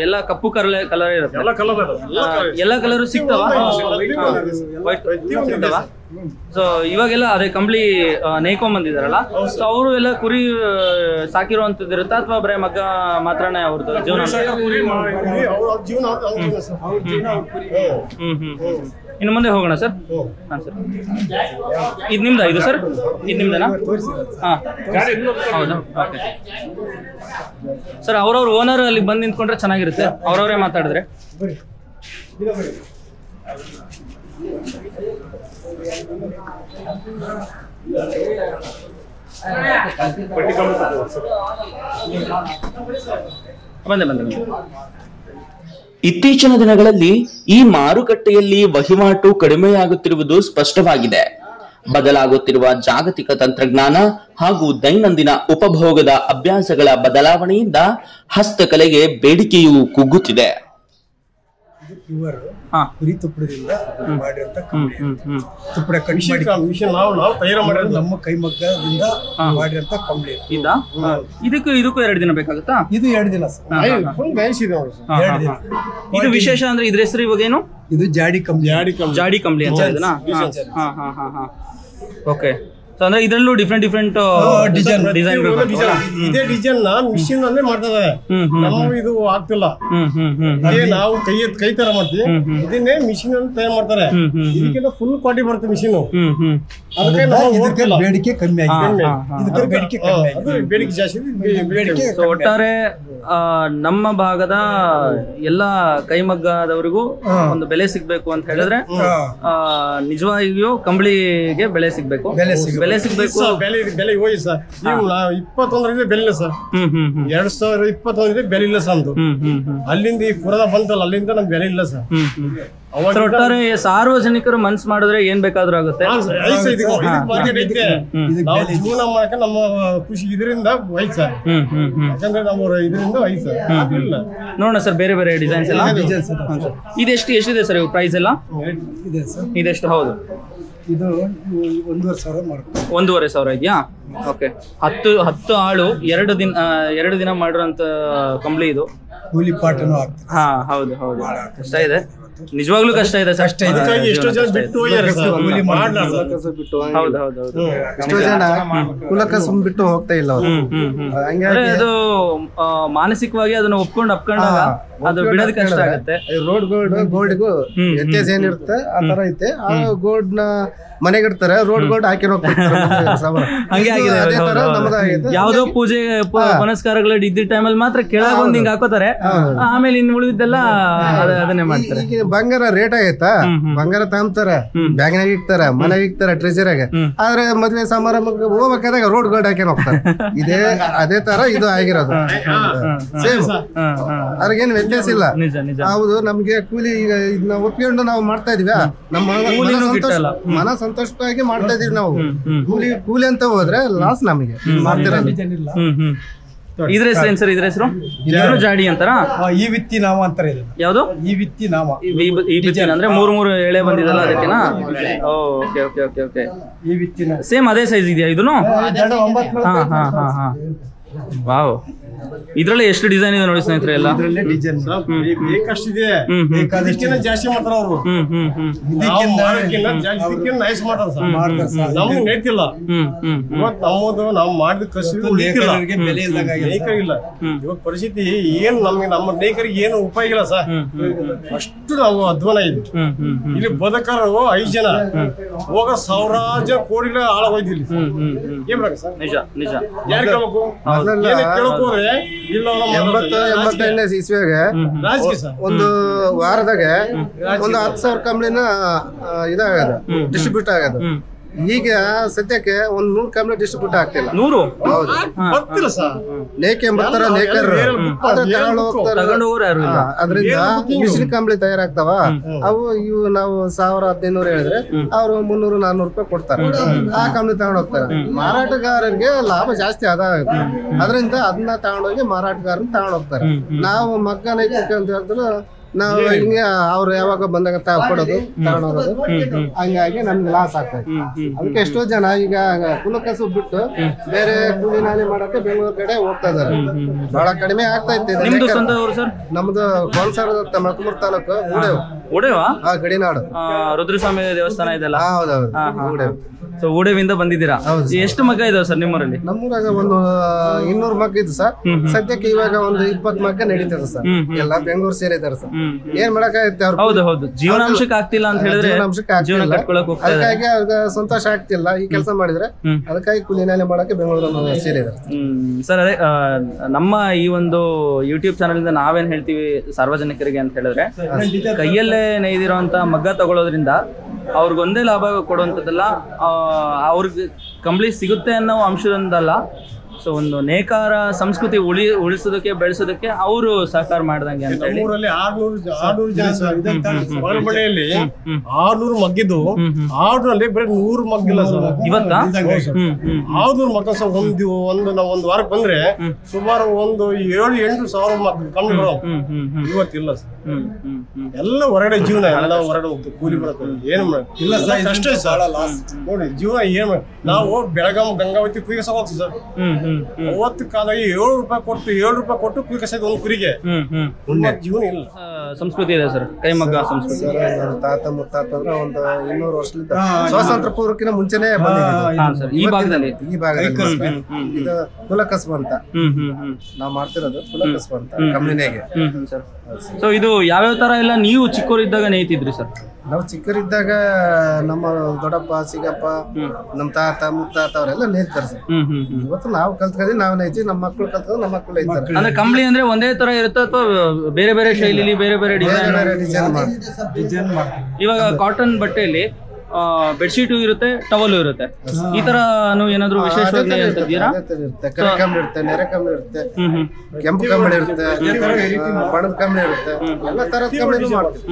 ಎಲ್ಲ ಕಪ್ಪು ಕಲರ್ ಇರುತ್ತೆ. ಎಲ್ಲ ಕಲರ್ ಎಲ್ಲ ಕಲರ್ ಸಿಗ್ತಾವ? ಸೊ ಇವಾಗೆಲ್ಲ ಅದೇ ಕಂಬಳಿ ನೇಯ್ಕೊಂಡ್ ಬಂದಿದಾರಲ್ಲ, ಸೊ ಅವರು ಎಲ್ಲ ಕುರಿ ಸಾಕಿರುವಂತದ್ದು ಇರುತ್ತಾ ಅಥವಾ ಬರೀ ಮಗ್ಗ ಮಾತ್ರನೇ ಅವ್ರದ್ದು ಜೀವನ? ಇನ್ನು ಮುಂದೆ ಹೋಗೋಣ ಸರ್. ಹಾಂ ಸರ್, ಇದು ನಿಮ್ದಾ ಇದು ಸರ್? ಇದು ನಿಮ್ದೇನಾ? ಹಾಂ ಹೌದಾ, ಓಕೆ ಸರ್. ಅವ್ರವ್ರ ಓನರ್ ಅಲ್ಲಿ ಬಂದು ನಿಂತ್ಕೊಂಡ್ರೆ ಚೆನ್ನಾಗಿರುತ್ತೆ, ಅವ್ರವರೇ ಮಾತಾಡಿದ್ರೆ. ಬಂದೆ. ಇತ್ತೀಚಿನ ದಿನಗಳಲ್ಲಿ ಈ ಮಾರುಕಟ್ಟೆಯಲ್ಲಿ ವಹಿವಾಟು ಕಡಿಮೆಯಾಗುತ್ತಿರುವುದು ಸ್ಪಷ್ಟವಾಗಿದೆ. ಬದಲಾಗುತ್ತಿರುವ ಜಾಗತಿಕ ತಂತ್ರಜ್ಞಾನ ಹಾಗೂ ದೈನಂದಿನ ಉಪಭೋಗದ ಅಭ್ಯಾಸಗಳ ಬದಲಾವಣೆಯಿಂದ ಹಸ್ತಕಲೆಗೆ ಬೇಡಿಕೆಯೂ ಕುಗ್ಗುತ್ತಿದೆ. ಕುರಿ ತುಪ್ಪಡದಿಂದ ಮಾಡಿರಂತ ತುಪ್ಪಡ ಮಿಷನ್ ನಾವು ತಯಾರು ಮಾಡಿರೋದು ನಮ್ಮ ಕೈಮಗ್ಗದಿಂದ ಮಾಡಿರಂತ ಕಂಬಳಿ. ಇದಕ್ಕೂ 2 ದಿನ ಬೇಕಾಗುತ್ತಾ? ಇದು 2 ದಿನ ಇದು ವಿಶೇಷ ಅಂದ್ರೆ ಇದ್ರ ಹೆಸರು ಇವಾಗ ಏನು? ಇದು ಜಾಡಿ ಕಂಬಳಿ ಅಂತ ಇದನ್ನ. ಓಕೆ, ಅಂದ್ರೆ ಇದರಲ್ಲೂ ಡಿಫ್ರೆಂಟ್ ಡಿಸೈನ್ ಇದೇ ಡಿಸೈನ್ ಮಿಷಿನ್ ಅಲ್ಲೇ ಮಾಡ್ತದೆ. ನಾವು ಇದು ಆಗ್ತಿಲ್ಲ, ನಾವು ಕೈ ತರ ಮಾಡ್ತೀವಿ, ಇದನ್ನೇ ಮಿಷಿನ್ ಅಲ್ಲಿ ತಯಾರು ಮಾಡ್ತಾರೆ. ಇದಕ್ಕೆಲ್ಲ ಫುಲ್ ಕ್ವಾಲಿಟಿ ಬರುತ್ತೆ ಮಿಷಿನ್. ಅದಕ್ಕೆ ನಾವು ಬೇಡಿಕೆ ಕಮ್ಮಿ ಆಗಿದೆ, ಬೇಡಿಕೆ ಜಾಸ್ತಿ. ಒಟ್ಟಾರೆ ನಮ್ಮ ಭಾಗದ ಎಲ್ಲ ಕೈಮಗ್ಗದವರಿಗೂ ಒಂದು ಬೆಲೆ ಸಿಗ್ಬೇಕು ಅಂತ ಹೇಳಿದ್ರೆ ನಿಜವಾಗಿಯೂ ಕಂಬಳಿಗೆ ಬೆಲೆ ಸಿಗ್ಬೇಕು. ಬೆಲೆ ಹೋಗಿ ಸರ್, 21 ಬೆಲೆ ಇಲ್ಲ ಸರ್. 2021 ಬೆಲೆ ಇಲ್ಲ ಸರ್. ಅಲ್ಲಿಂದ ಈ ಪುರದ ಬಂತಲ್ಲ, ಅಲ್ಲಿಂದ ನಮ್ಗೆ ಬೆಲೆ ಇಲ್ಲ ಸರ್. ಒಟ್ಟಾರೆ ಸಾರ್ವಜನಿಕರು ಮನ್ಸು ಮಾಡಿದ್ರೆ ಏನ್ ಬೇಕಾದ್ರೂ ಆಗುತ್ತೆ. ಜೀವನ ಮಾಡಕ್ಕೆ ನಮ್ಮ ಖುಷಿ ಇದರಿಂದ ಹೋಯ್ತು ಸರ್, ಯಾಕಂದ್ರೆ ನಮ್ಮ ಇದರಿಂದ ಹೋಯ್ತು ಸರ್. ನೋಡೋಣ ಸರ್, ಬೇರೆ ಬೇರೆ ಡಿಸೈನ್ಸ್ ಎಲ್ಲ. ಎಷ್ಟಿದೆ ಸರ್ ಪ್ರೈಸ್ ಎಲ್ಲ? ಇದೆಷ್ಟು? ಹೌದು, ಇದು 1,500 ಮಾಡ್ತೀವಿ. 1,500 ಇದೆಯಾ? ಓಕೆ. 10 ಆಳು 2 ದಿನ ಮಾಡಿರೋಂಥ ಕಂಬಳಿ ಇದು. ಕೂಲಿ ಪಾಠನೂ ಆಗ್ತದೆ. ಹಾ, ಹೌದು, ಕಷ್ಟ ಇದೆ, ನಿಜವಾಗ್ಲೂ ಕಷ್ಟ ಇದೆ ಸರ್. ಎಷ್ಟೋ ಜನ ಬಿಟ್ಟು ಎಷ್ಟೋ ಜನ ಕುಲಕಸು ಬಿಟ್ಟು ಹೋಗ್ತಾ ಇಲ್ಲ ಅವರು. ಅದು ಮಾನಸಿಕವಾಗಿ ಅದನ್ನ ಅಪ್ಕೊಂಡಾಗ ಅದು ಬಿಡೋದ್ ಕಷ್ಟ ಆಗುತ್ತೆ. ರೋಡ್ ಗೋಲ್ಡ್ಗೂ ವ್ಯತ್ಯಾಸ ಏನಿರುತ್ತೆ ಆ ತರ ಐತೆ. ಆ ಗೋಲ್ಡ್ ನ ಮನೆಗೆ ಇಡ್ತಾರೆ, ರೋಡ್ ಗೋಲ್ಡ್ ಹಾಕಿ ಹಂಗೆ ಆಗಿದೆ. ಯಾವ್ದೋ ಪೂಜೆ ಪುನಸ್ಕಾರಗಳು ಇದ್ದ ಟೈಮಲ್ಲಿ ಮಾತ್ರ ಕೆಳಗೆ ಒಂದ್ ಹಿಂಗ್ ಹಾಕೋತಾರೆ, ಆಮೇಲೆ ಇನ್ನು ಉಳಿದಿದ್ದೆಲ್ಲ ಅದನ್ನೇ ಮಾಡ್ತಾರೆ. ಬಂಗಾರ ರೇಟ್ ಆಗೈತಾ, ಬಂಗಾರ ತಾಂಬ್ತಾರೆ, ಬ್ಯಾಗ್ನಾಗ ಇಕ್ತಾರೆ, ಮನೆಗೆ ಇಕ್ತಾರೆ, ಟ್ರೆಜರಾಗ. ಆದ್ರೆ ಮದ್ವೆ ಸಮಾರಂಭಕ್ಕೆ ಹೋಗ್ಬೇಕಾದಾಗ ರೋಡ್ ಗೋಲ್ಡ್ ಹಾಕಿ ಹೋಗ್ತಾರೆ. ಅದೇ ತರ ಇದು ಆಗಿರೋದು ಸೇಮ್, ಅವ್ರಿಗೇನು ವ್ಯತ್ಯಾಸ ಇಲ್ಲ. ಹೌದು, ನಮ್ಗೆ ಕೂಲಿ ಈಗ ಇದನ್ನ ಒಪ್ಕೊಂಡು ನಾವು ಮಾಡ್ತಾ ಇದೀವಿ, ನಮ್ಮ ಮನ ಸಂತೋಷವಾಗಿ ಮಾಡ್ತಾ ಇದೀವಿ ನಾವು. ಕೂಲಿ ಅಂತ ಹೋದ್ರೆ ಲಾಸ್ ನಮಗೆ ಮಾಡ್ತಿರೋದು. ಇದ್ರ ಹೆಸರು ಏನ್ ಸರ್? ಇದ್ರ ಹೆಸರು ಜಾಡಿ ಅಂತಾರ? ಈ ವಿತ್ತಿ ನಾಮ ಅಂತಾರೆ. ಯಾವ್ದು ಈ ವಿತ್ತಿ ನಾಮ? ಈ ವಿತ್ತಿ ಅಂದ್ರೆ 3 ಎಳೆ ಬಂದಿದಲ್ಲ ಅದಕ್ಕೆನಾ? ಓಕೆ. ಈ ವಿತ್ತಿನ ಸೇಮ್ ಅದೇ ಸೈಜ್ ಇದೆಯಾ ಇದನ್ನು? ಹಾ. ವಾವ್, ಇದ್ರಲ್ಲಿ ಎಷ್ಟು ಡಿಸೈನ್ ಇದೆ ನೋಡಿ ಸ್ನೇಹಿತರೆ. ಎಲ್ಲ ಬೇಕಷ್ಟಿದೆ, ಬೇಕಾದಷ್ಟಿನ ಜಾಸ್ತಿ ಮಾಡ್ತಾರ ಅವರು. ನಮ್ಗೆ ನೈತಿಲ್ಲ, ನಮ್ಮದು ನಾವು ಮಾಡಿದ ಕಸಿದು ನೇಕರಿಲ್ಲ. ಇವಾಗ ಪರಿಸ್ಥಿತಿ ಏನು, ನಮ್ಗೆ ನಮ್ಮ ನೇಕರಿಗೆ ಏನು ಉಪಯೋಗ ಇಲ್ಲ ಸರ್. ಅಷ್ಟು ನಾವು ಅಧ್ವಾನ ಇದೆ ಇಲ್ಲಿ. ಬದುಕರು 5 ಜನ, ಹೋಗ 1000 ಜನ ಕೋಡಿಗಳ ಆಳಗೋಯ್ದಿಲ್ಲಿ. ಏನ್ ಬೇಕು ಸರ್? ನಿಜ. ಯಾರು ಕೇಳಬೇಕು? ಕೇಳಕ್ ಹೋದ್ರೆ 85ನೇ ಇಸ್ವಿಯಾಗ ಒಂದು ವಾರದಾಗ ಒಂದು 10,000 ಕಂಬಳಿನ ಇದಾಗದ, ಡಿಸ್ಟ್ರಿಬ್ಯೂಟ್ ಆಗದ. ಈಗ ಸದ್ಯಕ್ಕೆ ಒಂದು 100 ಕಂಬಳಿ ಡಿಸ್ಟ್ರಿಬ್ಯೂಟ್ ಆಗ್ತಿಲ್ಲ. 100? ಬರ್ತಿಲ್ಲ ಸರ್. ನೇಕೆ ಬರ್ತಾರ, ನೇಕರ್ ಅದರಿಂದ ಮಿಶ್ರಿ ಕಂಬಳಿ ತಯಾರಾಗ್ತಾವ. ಇವು ನಾವು 1000-1500 ಹೇಳಿದ್ರೆ ಅವ್ರು 300-400 ರೂಪಾಯಿ ಕೊಡ್ತಾರೆ. ಆ ಕಂಬಳಿ ತಗೊಂಡ್ ಹೋಗ್ತಾರೆ. ಮಾರಾಟಗಾರರಿಗೆ ಲಾಭ ಜಾಸ್ತಿ ಆಗುತ್ತೆ. ಅದರಿಂದ ಅದನ್ನ ತಗೊಂಡೋಗಿ ಮಾರಾಟಗಾರನ್ ತಗೊಂಡ್ ಹೋಗ್ತಾರೆ. ನಾವು ಮಗ್ಗ ನೇಕೆ ಅಂತ ಹೇಳಿದ್ರು ನಾವು ಹಿಂಗೆ ಅವ್ರು ಯಾವಾಗ ಬಂದಾಗ ಕೊಡೋದು, ತಗೊಂಡೋಗೋದು. ಹಂಗಾಗಿ ನಮ್ಗೆ ಲಾಸ್ ಆಗ್ತದೆ. ಅದಕ್ಕೆ ಎಷ್ಟೋ ಜನ ಈಗ ಕುಲಕಸು ಬಿಟ್ಟು ಬೇರೆ ಕೂಲಿ ನಾಲಿ ಮಾಡಕ್ಕೆ ಬೆಂಗಳೂರು ಕಡೆ ಹೋಗ್ತಾ ಇದಾರೆ. ಬಹಳ ಕಡಿಮೆ ಆಗ್ತಾ ಇತ್ತು. ನಮ್ದು ಕೋಲ್ಸಾರ ಮಕ್ಕಮೂರು ತಾಲೂಕು ಉಡೇವಾ? ಗಡಿನಾಡು ರುದ್ರಸ್ವಾಮಿ ದೇವಸ್ಥಾನ ಇದೆಲ್ಲ. ಹೌದೌದು. ಸೊ ಉಡೇವಿಂದ ಬಂದಿದ್ದೀರಾ. ಎಷ್ಟು ಮಗ ಇದಾವೆ ಸರ್ ನಿಮ್ಮೂರಲ್ಲಿ? ನಮ್ಮೂರಾಗ ಒಂದು 200 ಮಕ್ಕ ಇದ್ದು ಸರ್. ಸದ್ಯಕ್ಕೆ ಇವಾಗ ಒಂದು 20 ಮಕ್ಕ ನಡೀತದೆ ಸರ್. ಎಲ್ಲ ಬೆಂಗಳೂರು ಸೇರಿದ್ದಾರೆ ಸರ್. ಏನ್ ಮಾಡಕ್ಕಾಗುತ್ತೆ ಅವ್ರು? ಹೌದು, ಜೀವನಾಂಶಕ್ಕೆ ಆಗ್ತಿಲ್ಲ ಅಂತ ಹೇಳಿದ್ರೆ ಜೀವನ ಕಟ್ಕೊಳಕ್ ಹೋಗ್ತಾರೆ. ಅದಕ್ಕಾಗಿ ಅವ್ರಿಗೆ ಸಂತೋಷ ಆಗ್ತಿಲ್ಲ ಈ ಕೆಲಸ ಮಾಡಿದ್ರೆ, ಅದಕ್ಕಾಗಿ ಕೂಲಿನಾಲೆ ಮಾಡಕ್ಕೆ ಬೆಂಗಳೂರು ಸೇರಿದ್ದಾರೆ ಸರ್. ಅದೇ ನಮ್ಮ ಈ ಒಂದು ಯೂಟ್ಯೂಬ್ ಚಾನಲ್ ಇಂದ ನಾವೇನ್ ಹೇಳ್ತೀವಿ ಸಾರ್ವಜನಿಕರಿಗೆ ಅಂತ ಹೇಳಿದ್ರೆ, ಕೈಯಲ್ಲೇ ನೇಯ್ದಿರೋಂತ ಮಗ್ಗ ತಗೊಳ್ಳೋದ್ರಿಂದ ಅವ್ರಿಗೊಂದೇ ಲಾಭ ಕೊಡುವಂಥದ್ದಲ್ಲ, ಅವ್ರಿಗೆ ಕಂಬಳಿ ಸಿಗುತ್ತೆ ಅನ್ನೋ ಅಂಶದೊಂದಲ್ಲ. ಸೊ ಒಂದು ನೇಕಾರ ಸಂಸ್ಕೃತಿ ಉಳಿಸೋದಕ್ಕೆ ಬೆಳೆಸೋದಕ್ಕೆ ಅವರು ಸಹಕಾರ ಮಾಡ್ದಂಗೆ ಅಂತ ಹೇಳಿ. 600 ಜನ ಮನೆಯಲ್ಲಿ 600 ಮಗ್ಗಿದ್ದು 600 ಬರೀ 100 ಮಗ್ಗಿಲ್ಲ ಸರ್ ಇವತ್ತಾ. 600 ಮಗ್ಗ ಸರ್. ಒಂದು ವಾರಕ್ಕೆ ಬಂದ್ರೆ ಸುಮಾರು ಒಂದು 7-8 ಸಾವಿರ ಮಗ್ಗ ಕಮ್ಮಿ ಬರೋದು. ಇವತ್ತಿಲ್ಲ ಸರ್. ಎಲ್ಲ ಹೊರಗಡೆ ಜೀವನ, ಎಲ್ಲ ಹೊರಗಡೆ ಹೋಗ್ತದೆ, ಕೂಲಿ ಬರುತ್ತೆ, ಏನು ಇಲ್ಲ ಸರ್. ಅಷ್ಟೇ ಸರ್ ನೋಡಿ ಜೀವನ. ಏನು ನಾವು ಬೆಳಗಾವಿ ಗಂಗಾವತಿ ಕುಯ್ಗೆ ಸಹ ಹೋಗ್ತೀವಿ ಸರ್. ಅವತ್ತು ಕಾಲಾಗಿ 7 ರೂಪಾಯಿ ಕೊಟ್ಟು ಕುಯ್ ಕಸದ ಒಂದು ಕುರಿಗೆ. ಜೀವನ ಇಲ್ಲ. ಸಂಸ್ಕೃತಿ ಇದೆ ಸರ್, ಕೈಮಗ್ಗ ಸಂಸ್ಕೃತಿ. ತಾತ ಮುತ್ತಾತ ಅಂದ್ರೆ ಒಂದು 200 ವರ್ಷದಿಂದ ಸ್ವಾತಂತ್ರ್ಯ ಪೂರ್ವಕ್ಕಿಂತ ಮುಂಚೆನೆ ಬಂದಿದೆ ಈ ಭಾಗದಲ್ಲಿ. ಇದು ಕುಲಕಸ್ಬ ಅಂತ ನಾವು ಮಾಡ್ತಿರೋದು. ಕುಲಕಸ್ಬ ಅಂತ ಕಂಪ್ನಿನಾಗೆ. ಸೊ ಇದು ಯಾವ್ಯಾವ ತರ ಎಲ್ಲ ನೀವು ಚಿಕ್ಕವರಿದ್ದಾಗ ನೇಯ್ತಿದ್ರಿ ಸರ್? ನಾವು ಚಿಕ್ಕರಿದ್ದಾಗ ನಮ್ಮ ದೊಡ್ಡಪ್ಪ ಸಿಗಪ್ಪ ನಮ್ಮ ತಾತ ಮುತ್ತಾತ ಅವರೆಲ್ಲ ನೇಯ್ತಾರೆ ಸರ್. ಇವತ್ತು ನಾವು ಕಲ್ತ್ಕೊಂಡ್ವಿ, ನಾವು ನೇಯ್ತೀವಿ, ನಮ್ಮ ಮಕ್ಕಳು ಕಲ್ತ್ಕೊಂಡು ನಮ್ಮ ಮಕ್ಕಳು ನೇಯ್ತಾರೆ. ಅಂದ್ರೆ ಕಂಬಳಿ ಅಂದ್ರೆ ಒಂದೇ ತರ ಇರುತ್ತೆ ಅಥವಾ ಬೇರೆ ಬೇರೆ ಶೈಲಿಲಿ ಬೇರೆ ಬೇರೆ ಡಿಸೈನ್ ಮಾಡ್ತೀವಿ? ಇವಾಗ ಕಾಟನ್ ಬಟ್ಟೆಯಲ್ಲಿ ಬೆಡ್ಶೀಟು ಇರುತ್ತೆ, ಟವಲು ಇರುತ್ತೆ. ಈ ತರ ಏನಾದ್ರು ವಿಶೇಷವಾಗಿ ಕೆರೆ ಕಂಬಳಿ ಇರುತ್ತೆ, ನೆರೆ ಕಂಬಳಿ ಇರುತ್ತೆ, ಕೆಂಪು ಕಂಬಳಿ ಇರುತ್ತೆ, ಬಣದ ಕಂಬಳಿ ಇರುತ್ತೆ. ಎಲ್ಲ ತರದ ಕಂಬಳಿ ಮಾಡ್ತೀವಿ.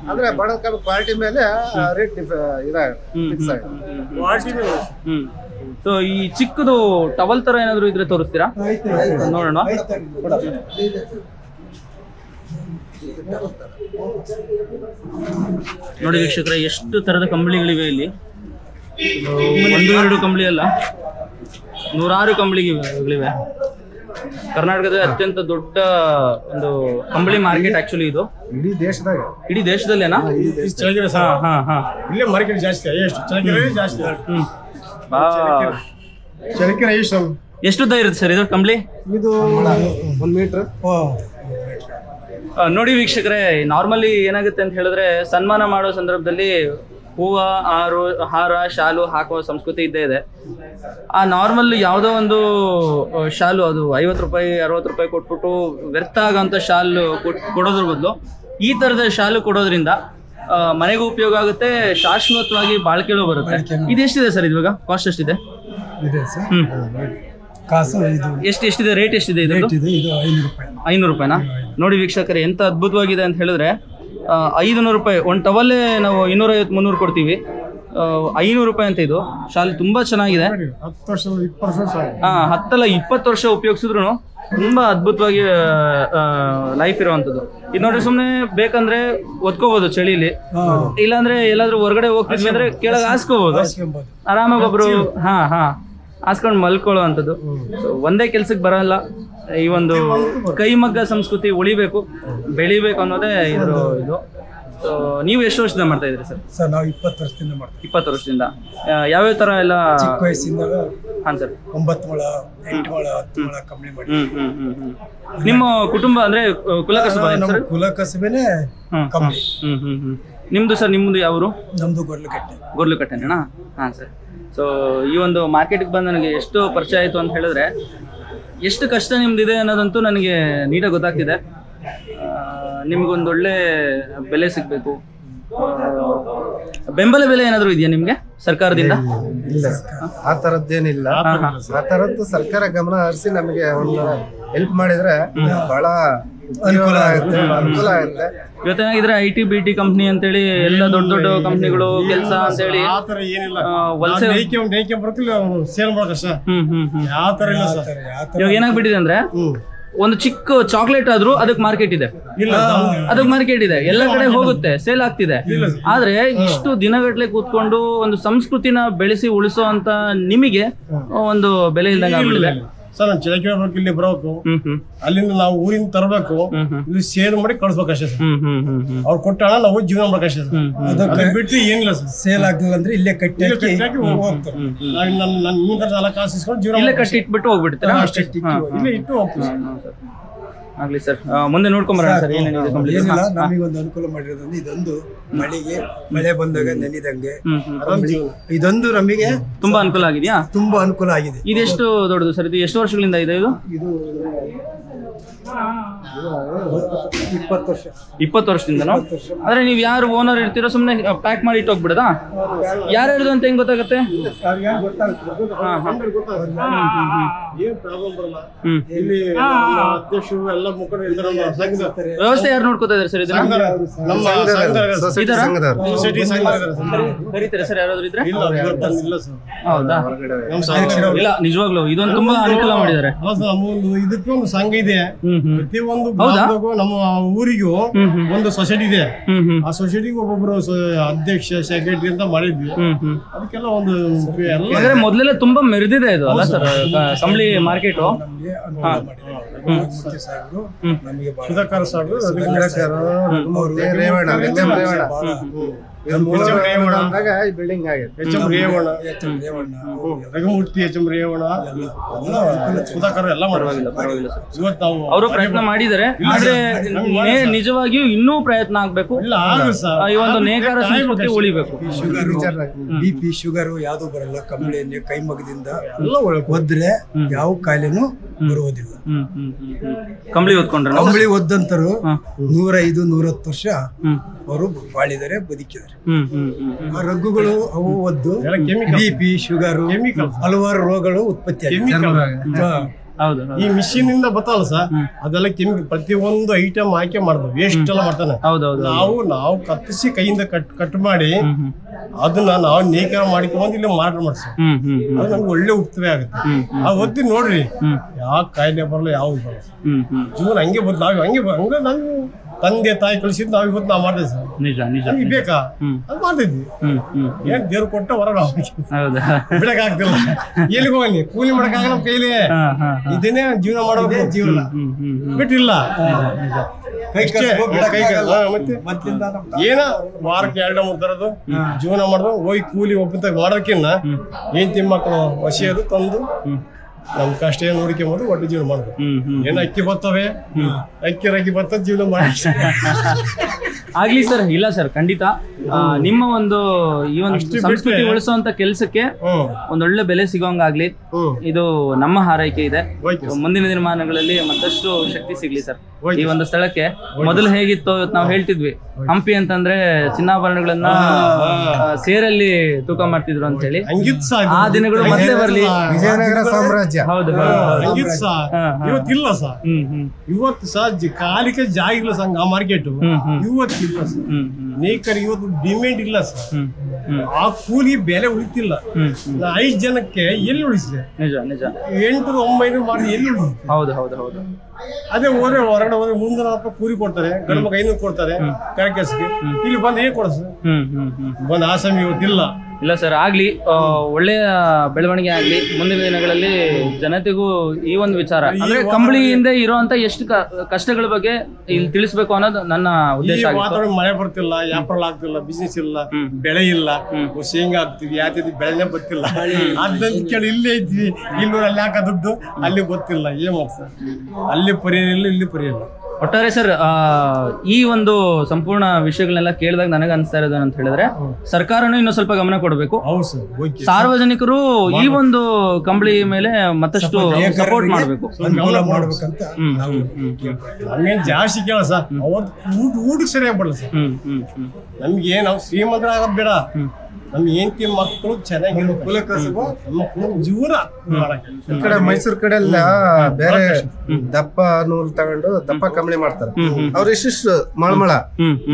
ಅಂದ್ರೆ ಬಣದ ಕಂಬಳಿ ಕ್ವಾಲಿಟಿ ಮೇಲೆ ರೇಟ್ ಫಿಕ್ಸ್ ಆಗುತ್ತೆ. ಸೊ ಈ ಚಿಕ್ಕದು ಟವಲ್ ತರ ಏನಾದ್ರು ಇದ್ರೆ ತೋರಿಸ್ತೀರಾ? ನೋಡೋಣ. ನೋಡಿ ವೀಕ್ಷಕರೇ, ಎಷ್ಟು ತರದ ಕಂಬಳಿಗಳಿವೆ ಇಲ್ಲಿ. 1-2 ಕಂಬಳಿ ಅಲ್ಲ, 100 ಕಂಬಳಿಗಳಿವೆ. ಕರ್ನಾಟಕದ ಅತ್ಯಂತ ದೊಡ್ಡ ಒಂದು ಕಂಬಳಿ ಮಾರ್ಕೆಟ್ ಆಕ್ಚುಲಿ ಇದು. ಇಡೀ ದೇಶದಲ್ಲೇನಾ? ಇಲ್ಲೇ ಮಾರ್ಕೆಟ್ ಜಾಸ್ತಿ. ಜಾಸ್ತಿ. ಎಷ್ಟು ಉದ್ದ ಇರುತ್ತೆ ಸರ್ ಇದು ಕಂಬಳಿ? ಇದು 1 ಮೀಟರ್. ನೋಡಿ ವೀಕ್ಷಕರೇ, ನಾರ್ಮಲಿ ಏನಾಗುತ್ತೆ ಅಂತ ಹೇಳಿದ್ರೆ, ಸನ್ಮಾನ ಮಾಡೋ ಸಂದರ್ಭದಲ್ಲಿ ಹೂವು, ಹಾರ, ಶಾಲು ಹಾಕುವ ಸಂಸ್ಕೃತಿ ಇದ್ದೇ ಇದೆ. ಆ ನಾರ್ಮಲ್ ಯಾವುದೋ ಒಂದು ಶಾಲು ಅದು 50 ರೂಪಾಯಿ 60 ರೂಪಾಯಿ ಕೊಟ್ಬಿಟ್ಟು ವ್ಯರ್ಥ ಆಗೋಂಥ ಶಾಲು ಕೊಡೋದ್ರ ಬದಲು ಈ ಥರದ ಶಾಲು ಕೊಡೋದ್ರಿಂದ ಮನೆಗೂ ಉಪಯೋಗ ಆಗುತ್ತೆ, ಶಾಶ್ವತವಾಗಿ ಬಾಳ್ಕೆಲೂ ಬರುತ್ತೆ. ಇದೆಷ್ಟಿದೆ ಸರ್ ಇವಾಗ? ಕಾಸ್ಟ್ ಎಷ್ಟಿದೆ? ಎಷ್ಟಿದೆ? ರೇಟ್ ಎಷ್ಟಿದೆ ಇದು? 500 ರೂಪಾಯಿನಾ? ನೋಡಿ ವೀಕ್ಷಕರೇ, ಎಂತ ಅದ್ಭುತವಾಗಿದೆ ಅಂತ ಹೇಳಿದ್ರೆ, 500 ರೂಪಾಯಿ ಒಂದು ಟವಲ್ಲೇ ನಾವು 250-300 ಕೊಡ್ತೀವಿ. 500 ರೂಪಾಯಿ ಅಂತ ಇದು ಶಾಲು. ತುಂಬಾ ಚೆನ್ನಾಗಿದೆ. 10-20 ವರ್ಷ ಉಪಯೋಗಿಸಿದ್ರು ತುಂಬಾ ಅದ್ಭುತವಾಗಿ ಲೈಫ್ ಇರುವಂತದ್ದು. ಇದು ನೋಡ್ರಿ, ಸುಮ್ನೆ ಬೇಕಂದ್ರೆ ಒದ್ಕೋಬಹುದು ಚಳಿಲಿ, ಇಲ್ಲಾಂದ್ರೆ ಎಲ್ಲಾದ್ರೂ ಹೊರಗಡೆ ಹೋಗ್ತಿದ್ವಿ ಅಂದ್ರೆ ಕೆಳಗೆ ಹಾಸ್ಕೋಬಹುದು ಆರಾಮಾಗಿ. ಒಬ್ರು ಹಾಸ್ಕೊಂಡು ಮಲ್ಕೊಳ್ಳೋ ಅಂಥದ್ದು. ಒಂದೇ ಕೆಲ್ಸಕ್ಕೆ ಬರಲ್ಲ. ಈ ಒಂದು ಕೈಮಗ್ಗ ಸಂಸ್ಕೃತಿ ಉಳಿಬೇಕು, ಬೆಳಿಬೇಕು ಅನ್ನೋದೇ ಇದು. ಸೊ ನೀವು ಎಷ್ಟು ವರ್ಷದಿಂದ ಮಾಡ್ತಾ ಇದ್ರಿ ಸರ್? ಸರ್ ನಾವು 20 ವರ್ಷದಿಂದ ಮಾಡ್ತೀವಿ. 20 ವರ್ಷದಿಂದ ಯಾವ್ಯಾವ ತರ ಎಲ್ಲ? ಚಿಕ್ಕ ವಯಸ್ಸಿಂದ. ಹಾಂ ಸರ್. 9 ಮೊಳ 8 ಮೊಳ 10 ಮೊಳ ಕಂಬಳಿ ಮಾಡಿ. ನಿಮ್ಮ ಕುಟುಂಬ ಅಂದ್ರೆ ಕುಲಕಸಬ? ಕುಲಕಸಬೇನೆ ಕಂಬಳಿ. ನಿಮ್ದು ಸರ್? ನಿಮ್ದು ಯಾವರು? ನಮ್ದು ಗೊರ್ಲುಕಟ್ಟೆ. ಗೊರ್ಲುಕಟ್ಟೆನಾ? ಹಾಂ ಸರ್. ಸೊ ಈ ಒಂದು ಮಾರ್ಕೆಟ್ಗೆ ಬಂದು ನನಗೆ ಎಷ್ಟು ಪರಿಚಯ ಆಯಿತು ಅಂತ ಹೇಳಿದ್ರೆ, ಎಷ್ಟು ಕಷ್ಟ ನಿಮ್ದಿದೆ ಅನ್ನೋದಂತೂ ನನಗೆ ನೀಟಾಗಿ ಗೊತ್ತಾಗ್ತಿದೆ. ನಿಮ್ಗೊಂದೊಳ್ಳೆ ಬೆಲೆ ಸಿಗಬೇಕು. ಬೆಂಬಲ ಬೆಲೆ ಏನಾದರೂ ಇದೆಯಾ ನಿಮಗೆ ಸರ್ಕಾರದಿಂದ? ಇಲ್ಲ, ಆ ಥರದ್ದೇನಿಲ್ಲ. ಆ ಥರದ್ದು ಸರ್ಕಾರ ಗಮನ ಹರಿಸಿ ನಮಗೆ ಒಂದು ಹೆಲ್ಪ್ ಮಾಡಿದ್ರೆ ಬಹಳ ಅನುಕೂಲ ಆಗುತ್ತೆ. ಇವತ್ತೇನಾಗಿದ್ರೆ IT BT ಕಂಪ್ನಿ ಅಂತೇಳಿ ಎಲ್ಲ ದೊಡ್ಡ ದೊಡ್ಡ ಕಂಪ್ನಿಗಳು ಕೆಲಸ ಅಂತೇಳಿ ಇವಾಗ ಏನಾಗ್ಬಿಟ್ಟಿದೆ ಅಂದ್ರೆ, ಒಂದು ಚಿಕ್ಕ ಚಾಕ್ಲೇಟ್ ಆದ್ರೂ ಅದಕ್ಕೆ ಮಾರ್ಕೆಟ್ ಇದೆ, ಎಲ್ಲ ಕಡೆ ಹೋಗುತ್ತೆ, ಸೇಲ್ ಆಗ್ತಿದೆ. ಆದ್ರೆ ಇಷ್ಟು ದಿನಗಟ್ಲೆ ಕೂತ್ಕೊಂಡು ಒಂದು ಸಂಸ್ಕೃತಿನ ಬೆಳೆಸಿ ಉಳಿಸೋ ಅಂತ ನಿಮಗೆ ಒಂದು ಬೆಲೆ ಇಲ್ದಂಗೆ ಆಗ್ಬಿಟ್ಟಿದೆ. ಸರ್ ನಾನು ಚಿಳಕೆ ಬರ್ಬೇಕು, ಇಲ್ಲಿ ಬರಬೇಕು, ಅಲ್ಲಿಂದ ನಾವು ಊರಿಂದ ತರಬೇಕು, ಇಲ್ಲಿ ಸೇಲ್ ಮಾಡಿ ಕಳ್ಸ್ಬೇಕಷ್ಟೇ ಸರ್. ಅವ್ರು ಕೊಟ್ಟ ಹಣ ನಾವು ಜೀವನ ಮಾಡ್ಬೇಕಷ್ಟೇ ಸರ್. ಅದನ್ನ ಬಿಟ್ಟು ಏನಿಲ್ಲ ಸರ್. ಸೇಲ್ ಆಗ್ಲಿಲ್ಲ ಅಂದ್ರೆ ಇಲ್ಲೇ ಕಟ್ಟಿ ಹೋಗ್ತಾರೆ. ನನ್ನ ಮೂರು ಸಾಲ ಕಾಸು ಇಸ್ಕೊಂಡು ಜೀವನ ಇಲ್ಲೇ ಕಟ್ಟಿ ಇಟ್ಬಿಟ್ಟು ಹೋಗ್ಬಿಡ್ತೀರಾ? ಇಲ್ಲೇ ಇಟ್ಟು ಹೋಗ್ತೀವಿ. ಆಗ್ಲಿ ಸರ್, ಮುಂದೆ ನೋಡ್ಕೊಂಬರೋಣ ಸರ್. ಏನೇನಿದೆ ಕಂಪ್ಲೀಟ್? ಏನಿಲ್ಲ, ನಮಗೊಂದು ಅನುಕೂಲ ಮಾಡಿರೋದ್ರಿಂದ ಇದೊಂದು ಮಳೆ ಬಂದಾಗ ನೆನೆದಂಗೆ ಇದೊಂದು ನಮಗೆ ತುಂಬಾ ಅನುಕೂಲ ಆಗಿದೆಯಾ? ತುಂಬಾ ಅನುಕೂಲ ಆಗಿದೆ. ಇದೆಷ್ಟು ದೊಡ್ಡದು ಸರ್? ಇದು ಎಷ್ಟು ವರ್ಷಗಳಿಂದ ಇದೆ ಇದು? ಇದು 20 ವರ್ಷ. 20 ವರ್ಷದಿಂದನೋ? ಆದ್ರೆ ನೀವು ಯಾರು ಓನರ್ ಇರ್ತೀರೋ ಸುಮ್ನೆ ಪ್ಯಾಕ್ ಮಾಡಿ ಇಟ್ಟು ಹೋಗ್ಬಿಡದಾ? ಯಾರ್ಯಾರ್ದು ಅಂತ ಹೆಂಗ್ ಗೊತ್ತಾಗತ್ತೆ? ವ್ಯವಸ್ಥೆ ಯಾರು ನೋಡ್ಕೋತಾ ಇದಾರೆ ಸರ್? ಇದನ್ನ ಕರೀತಾರೆ ಸರ್ ಯಾರಾದ್ರೂ ಇದ್ರೆ? ಹೌದಾ? ಇಲ್ಲ, ನಿಜವಾಗ್ಲೂ ಇದೊಂದು ತುಂಬಾ ಅನುಕೂಲ ಮಾಡಿದ್ದಾರೆ. ಇದಕ್ಕೆ ಒಂದು ಸಂಘ ಇದೆ. ಪ್ರತಿಯೊಂದು ನಮ್ಮ ಊರಿಗೂ ಒಂದು ಸೊಸೈಟಿ ಇದೆ. ಆ ಸೊಸೈಟಿಗೆ ಒಬ್ಬೊಬ್ರು ಅಧ್ಯಕ್ಷ, ಸೆಕ್ರೆಟರಿ ಅಂತ ಮಾಡಿದ್ವಿ. ಅದಕ್ಕೆಲ್ಲ ಒಂದು ಮೊದಲೆಲ್ಲ ತುಂಬಾ ಮೆರೆದಿದೆ ಇದು ಅಲ್ಲ ಸರ್ ಕಂಬಳಿ ಮಾರ್ಕೆಟ್? ಸುಧಾಕರ್ ಸಾಹೇಬ್, ಬಿಲ್ಡಿಂಗ್ ಆಗಿದೆ. ರಘುಮೂರ್ತಿ, ಎಚ್ ಎಂ ರೇವಣ, ಸುಧಾಕರ್ ಎಲ್ಲ ಇವತ್ತು ನಾವು ಅವರು ಪ್ರಯತ್ನ ಮಾಡಿದ್ದಾರೆ. ಆದ್ರೆ ನಿಜವಾಗಿಯೂ ಇನ್ನೂ ಪ್ರಯತ್ನ ಆಗ್ಬೇಕು. ಈ ಒಂದು ನೇಕಾರ ಸಂಸ್ಕೃತಿ ಉಳಿಬೇಕು. BP ಶುಗರ್ ಯಾವ್ದು ಬರಲ್ಲ. ಕಂಬಳಿ ಎಣ್ಣೆ ಕೈ ಮಗದಿಂದ ಒದ್ರೆ ಯಾವ ಕಾಯಿಲೆನೂ ಬರುವುದಿಲ್ಲ. ಕಂಬಳಿ ಓದ್ಕೊಂಡ್ರೆ ಕಂಬಳಿ ಒದ್ದಂತರು 105-110 ವರ್ಷ ಅವರು ಬಾಳಿದರೆ, ಬದುಕಿದ್ದಾರೆ. ಆ ರಗ್ಗುಗಳು ಅವು ಒದ್ದು BP ಶುಗರ್ ಹಲವಾರು ರೋಗಗಳು ಉತ್ಪತ್ತಿ ಈ ಮಿಷಿನ್ ಇಂದ ಬತ್ತಲ್ಲ ಸರ್, ಅದೆಲ್ಲ ಕೆಮಿಕಲ್. ಪ್ರತಿಯೊಂದು ಐಟಮ್ ಆಯ್ಕೆ ಮಾಡ್ಬೋದು, ವೇಸ್ಟ್ ಎಲ್ಲ ಮಾಡ್ತಾನೆ. ನಾವು ಕತ್ತಿಸಿ ಕೈಯಿಂದ ಕಟ್ ಮಾಡಿ ಅದನ್ನ ನಾವು ನೇಕಾರ ಮಾಡಿಕೊಂಡು ಇಲ್ಲಿ ಮಾರಾಟ ಮಾಡ್ತೀವಿ. ಅದು ನಮ್ಗೆ ಒಳ್ಳೆ ಉಪಯೋಗ ಆಗುತ್ತೆ. ಆ ಒತ್ತಿ ನೋಡ್ರಿ, ಯಾವ ಕಾಯಿಲೆ ಬರಲ್ಲ, ಯಾವ ಬರಲ್ಲ. ಜೀವನ ಹಂಗೆ ಬಂದು ನಾವು ಹಂಗೆ ನಾವು ತಂದೆ ತಾಯಿ ಕಳಿಸಿದ್ ನಾವ್ ಇವತ್ತು ನಾವು ಮಾಡ್ತೇವೆ ಸರ್. ನಿಜ ನಿಜ ಬೇಕಾ ಅದು ಮಾಡ್ತಿದ್ವಿ. ಏನ್ ದೇವ್ರು ಕೊಟ್ಟ ಹೊರ ಬಿಡಕ್ ಆಗ್ತಿಲ್ಲ. ಎಲ್ಲಿಗೆ ಹೋಗಿ ಕೂಲಿ ಮಾಡಕ್ ಆಗಲ್ಲ ನಮ್ಮ ಕೈಲಿ. ಇದನ್ನೇ ಜೀವನ ಮಾಡಬೇಕು. ಜೀವನ ಬಿಟ್ಟಿಲ್ಲ. ಏನ ವಾರಕ್ಕೆ 2-3 ತರದು ಜೀವನ ಮಾಡೋದು. ಹೋಗಿ ಕೂಲಿ ಒಬ್ಬ ಮಾಡೋದಕ್ಕಿನ್ನ ಹೆಂಡತಿ ಮಕ್ಕಳು ಹಸಿಯೋದು ತಂದು ನಮ್ ಕಷ್ಟ ಏನ್ ನೋಡ್ಕೊಂಬೋದು, ಒಟ್ಟು ಜೀವನ ಮಾಡುದು. ಏನ್ ಅಕ್ಕಿ ಬರ್ತವೆ, ಅಕ್ಕಿ ಬರ್ತದ ಜೀವನ ಮಾಡಿ. ಆಗ್ಲಿ ಸರ್. ಇಲ್ಲ ಸರ್, ಖಂಡಿತ ನಿಮ್ಮ ಒಂದು ಈ ಒಂದು ಸಂಸ್ಕೃತಿ ಉಳಿಸುವಂತ ಕೆಲಸಕ್ಕೆ ಒಂದೊಳ್ಳೆ ಬೆಲೆ ಸಿಗೋಂಗಾಗ್ಲಿ, ಇದು ನಮ್ಮ ಹಾರೈಕೆ ಇದೆ. ಮುಂದಿನ ದಿನಮಾನಗಳಲ್ಲಿ ಮತ್ತಷ್ಟು ಶಕ್ತಿ ಸಿಗ್ಲಿ ಸರ್ ಈ ಒಂದು ಸ್ಥಳಕ್ಕೆ. ಮೊದಲು ಹೇಗಿತ್ತು ನಾವು ಹೇಳ್ತಿದ್ವಿ, ಹಂಪಿ ಅಂತಂದ್ರೆ ಚಿನ್ನಾಭರಣಗಳನ್ನ ಸೇರಲ್ಲಿ ತೂಕ ಮಾಡ್ತಿದ್ರು ಅಂತ ಹೇಳಿ. ಆ ದಿನಗಳು ಮತ್ತೆ ಬರ್ಲಿ. ವಿಜಯನಗರ ಸಾಮ್ರಾಜ್ಯ. ಹೌದು, ಇವತ್ತಿಲ್ಲ ಸರ್. ಇವತ್ತು ಸಹ ಕಾಲಿಕೆ ಜಾಗ ಇಲ್ಲ ಸಂಘ ಮಾರ್ಕೆಟ್. ಇವತ್ತಿಲ್ಲ ಸರ್. ನೇಕರ್ ಇವತ್ತು ಡಿಮ್ಯಾಂಡ್ ಇಲ್ಲ ಸರ್. ಆ ಕೂಲಿ ಬೆಲೆ ಉಳಿತಿಲ್ಲ. 5 ಜನಕ್ಕೆ ಎಲ್ಲಿ ಉಳಿಸಿದೆ? ನಿಜ ನಿಜ. 800-900 ಮಾಡಿ ಎಲ್ಲಿ ಉಳಿಸಿದೆ? ಹೌದು ಹೌದು ಹೌದು. ಅದೇ ಹೊರಗಡೆ ಹೋದ್ರೆ 300 ರೂಪಾಯಿ ಕೂಲಿ ಕೊಡ್ತಾರೆ, ಗಂಡು ಮಗ 500 ಕೊಡ್ತಾರೆ ಕೆಲಸಕ್ಕೆ. ಇಲ್ಲಿ ಬಂದು ಹೇಗೆ ಕೊಡಿಸ್ ಬಂದು ಆಸಾಮಿ ಇವತ್ತಿಲ್ಲ. ಇಲ್ಲ ಸರ್, ಆಗ್ಲಿ, ಒಳ್ಳೆಯ ಬೆಳವಣಿಗೆ ಆಗ್ಲಿ. ಮುಂದಿನ ದಿನಗಳಲ್ಲಿ ಜನತೆಗೂ ಈ ಒಂದು ವಿಚಾರ ಅಂದ್ರೆ ಕಂಬಳಿಯಿಂದ ಇರುವಂತ ಎಷ್ಟು ಕಷ್ಟಗಳ ಬಗ್ಗೆ ಇಲ್ಲಿ ತಿಳಿಸ್ಬೇಕು ಅನ್ನೋದು ನನ್ನ ಉದ್ದೇಶ. ವಾತಾವರಣ ಮಳೆ ಬರ್ತಿಲ್ಲ, ವ್ಯಾಪಾರ ಆಗ್ತಿಲ್ಲ, ಬಿಸ್ನೆಸ್ ಇಲ್ಲ, ಬೆಳೆ ಇಲ್ಲ, ಶೇಂಗಾ ಆಗ್ತಿವಿ, ಯಾವ್ದು ಬೆಳೆನೇ ಬರ್ತಿಲ್ಲ. ಅದಂತ ಕೇಳಿ ಇಲ್ಲೇ ಇದ್ವಿ, ಇಲ್ಲಿ ಅಲ್ಲಿ ಹಾಕ ದುಡ್ಡು, ಅಲ್ಲಿ ಗೊತ್ತಿಲ್ಲ ಏನ್ ಮಾಡ್ತಾರೆ. ಅಲ್ಲಿ ಪರಿಹಾರ ಇಲ್ಲ, ಇಲ್ಲಿ ಪರಿಹಾರ ಇಲ್ಲ. ಒಟ್ಟಾರೆ ಸರ್, ಈ ಒಂದು ಸಂಪೂರ್ಣ ವಿಷಯಗಳನ್ನೆಲ್ಲ ಕೇಳಿದಾಗ ನನಗೆ ಅನಿಸ್ತಾ ಇರೋದು ಅಂತ ಹೇಳಿದ್ರೆ, ಸರ್ಕಾರನು ಇನ್ನೂ ಸ್ವಲ್ಪ ಗಮನ ಕೊಡಬೇಕು. ಸಾರ್ವಜನಿಕರು ಈ ಒಂದು ಕಂಬಳಿ ಮೇಲೆ ಮತ್ತಷ್ಟು ಸಪೋರ್ಟ್ ಮಾಡಬೇಕು. ನಮ್ಗೇನ್ ಜಾಸ್ತಿ ಕೇಳ ಸರ್, ಊಟಕ್ಕೆ ಸರಿಯಾಗಿ ಬರಲ್ಲ ಸರ್. ನಮ್ಗೆ ನಾವು ಶ್ರೀಮಂತರ ಆಗೋದ್ ಬೇಡ, ನಮ್ ಹೆಂಡತಿ ಮಕ್ಕಳು ಚೆನ್ನಾಗಿರ್ಬೇಕು, ಕುಲಕಸಬು ಜೀವನ ಮಾಡಕ್ಕೆ. ಈ ಕಡೆ ಮೈಸೂರು ಕಡೆ ಎಲ್ಲ ಬೇರೆ ದಪ್ಪ ನೂಲ್ ತಗೊಂಡು ದಪ್ಪ ಕಂಬಳಿ ಮಾಡ್ತಾರೆ. ಅವ್ರು ಇಷ್ಟಿಷ್ಟು ಮಳಮಳ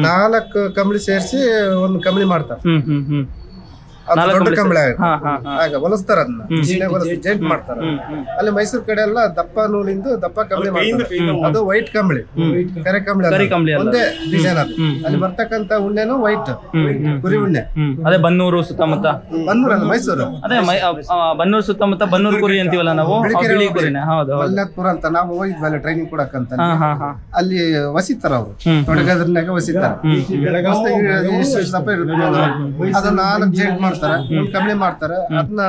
4 ಕಂಬಳಿ ಸೇರಿಸಿ ಒಂದು ಕಂಬಳಿ ಮಾಡ್ತಾರೆ. ಅದು ದೊಡ್ಡ ಕಂಬಳಿ ಹಾ ಹಾ ಹಾ ಆಗ ಹೊಲಿಸ್ತಾರ ಅದನ್ನ ಮಿಷಿನ್ಯಾಗ ಹೊಲಿಸಿ ಜೈಂಟ್ ಮಾಡ್ತಾರ. ಅಲ್ಲಿ ಮೈಸೂರು ಕಡೆ ಎಲ್ಲ ದಪ್ಪ ನೂಲಿಂದು ದಪ್ಪ ಕಂಬಳಿ ಮಾಡ್ತಾರೆ. ಅದು ವೈಟ್ ಕಂಬಳಿ, ಕರೆ ಕಂಬಳಿ ಒಂದೇ ಡಿಸೈನ್. ಅದು ಅಲ್ಲಿ ಬರ್ತಕ್ಕಂತ ಉಣ್ಣೆನು ವೈಟ್, ಕುರಿ ಉಣ್ಣೆ. ಅದೇ ಬನ್ನೂರು ಸುತ್ತಮುತ್ತ, ಬನ್ನೂರಲ್ಲ ಮೈಸೂರು, ಅದೇ ಬನ್ನೂರು ಸುತ್ತಮುತ್ತ ಬನ್ನೂರು ಕುರಿ ಅಂತೀವಲ್ಲ ನಾವು, ಬಿಳಿ ಕುರಿನೇ. ಹೌದು, ಮಲ್ನಾಥ್ಪುರ ಅಂತ ನಾವು ಹೋಗಿದ್ವಲ್ಲ ಟ್ರೈನಿಂಗ್ ಕೊಡಕ್ಕಂತ, ಅಲ್ಲಿ ವಸಿತಾರ ಅವ್ರು ತೊಡಗದ್ರನ್ಯಾಗ ವಸಿತಾರ. ಅದನ್ನ 4 ಜೈಂಟ್ ಮಾಡ್ತಾರ, ಒಂದ್ ಕಂಬಳಿ ಮಾಡ್ತಾರ. ಅದನ್ನ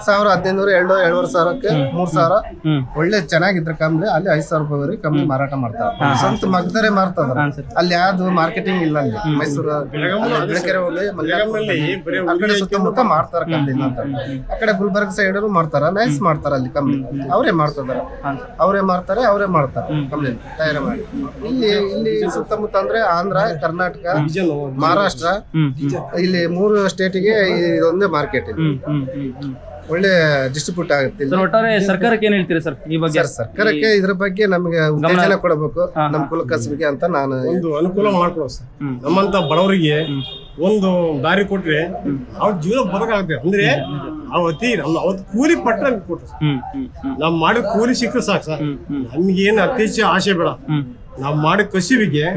1500 2,500 3,000 ಒಳ್ಳೆ ಚೆನ್ನಾಗಿದ್ರ ಕಂಬಳಿ ಅಲ್ಲಿ 5,000 ರೂಪಾಯಿ ಕಂಬಳಿ ಮಾರಾಟ ಮಾಡ್ತಾರೆ. ಸ್ವಂತ ಮಗ್ದರೆ ಮಾರ್ತಾರ. ಅಲ್ಲಿ ಯಾವ್ದು ಮಾರ್ಕೆಟಿಂಗ್ ಇಲ್ಲ. ಅಲ್ಲಿ ಮೈಸೂರು ಬೆಳಕೆರೆ ಹೋಗಿ ಆ ಕಡೆ ಸುತ್ತಮುತ್ತ ಮಾಡ್ತಾರ ಕಂಬಳಿ. ಆ ಕಡೆ ಗುಲ್ಬರ್ಗ ಸೈಡ್ ಮಾಡ್ತಾರ, ನೈಸ್ ಮಾಡ್ತಾರ. ಅಲ್ಲಿ ಕಂಬಳಿ ಅವರೇ ಮಾಡ್ತಿದಾರ, ಅವರೇ ಮಾಡ್ತಾರೆ ಕಂಬಳಿ ತಯಾರು ಮಾಡಿ. ಇಲ್ಲಿ ಸುತ್ತಮುತ್ತ ಅಂದ್ರೆ ಆಂಧ್ರ, ಕರ್ನಾಟಕ, ಮಹಾರಾಷ್ಟ್ರ, ಇಲ್ಲಿ 3 ಸ್ಟೇಟಿಗೆ ಇದೊಂದೇ ಮಾರ್ಕೆಟ್ ಇದೆ. ಒಳ್ಳೆ ಡಿಸ್ಟ್ರಿಬ್ಯೂಟ್ ಆಗುತ್ತೆ. ಒಟ್ಟಾರೆ ಸರ್ಕಾರಕ್ಕೆ ಏನ್ ಹೇಳ್ತೀರಿ ಸರ್ ಈ ಬಗ್ಗೆ? ಸರ್ಕಾರಕ್ಕೆ ಇದ್ರ ಬಗ್ಗೆ ನಮ್ಗೆ ಉತ್ತೇಜನ ಕೊಡಬೇಕು, ನಮ್ ಕುಲ ಕಸಬಿಗೆ ಅಂತ ನಾನು ಒಂದು ಅನುಕೂಲ ಮಾಡ್ಕೊಡೋ ಸರ್. ನಮ್ಮಂತ ಬಡವರಿಗೆ ಒಂದು ದಾರಿ ಕೊಟ್ರೆ ಅವ್ರ ಜೀವನ ಬದುಕಾಗುತ್ತೆ. ಅಂದ್ರೆ ಅವತ್ತು ಕೂಲಿ ಪಟ್ಟ ಕೊಟ್ರು, ನಾವ್ ಮಾಡಿದ ಕೂಲಿ ಸಿಕ್ಕರೆ ಸಾಕು ಸರ್. ನಮ್ಗೇನು ಅತ್ಯಂತ ಆಸೆ ಬೇಡ, ನಾವ್ ಮಾಡಿದ ಕಸಿವಿಗೆ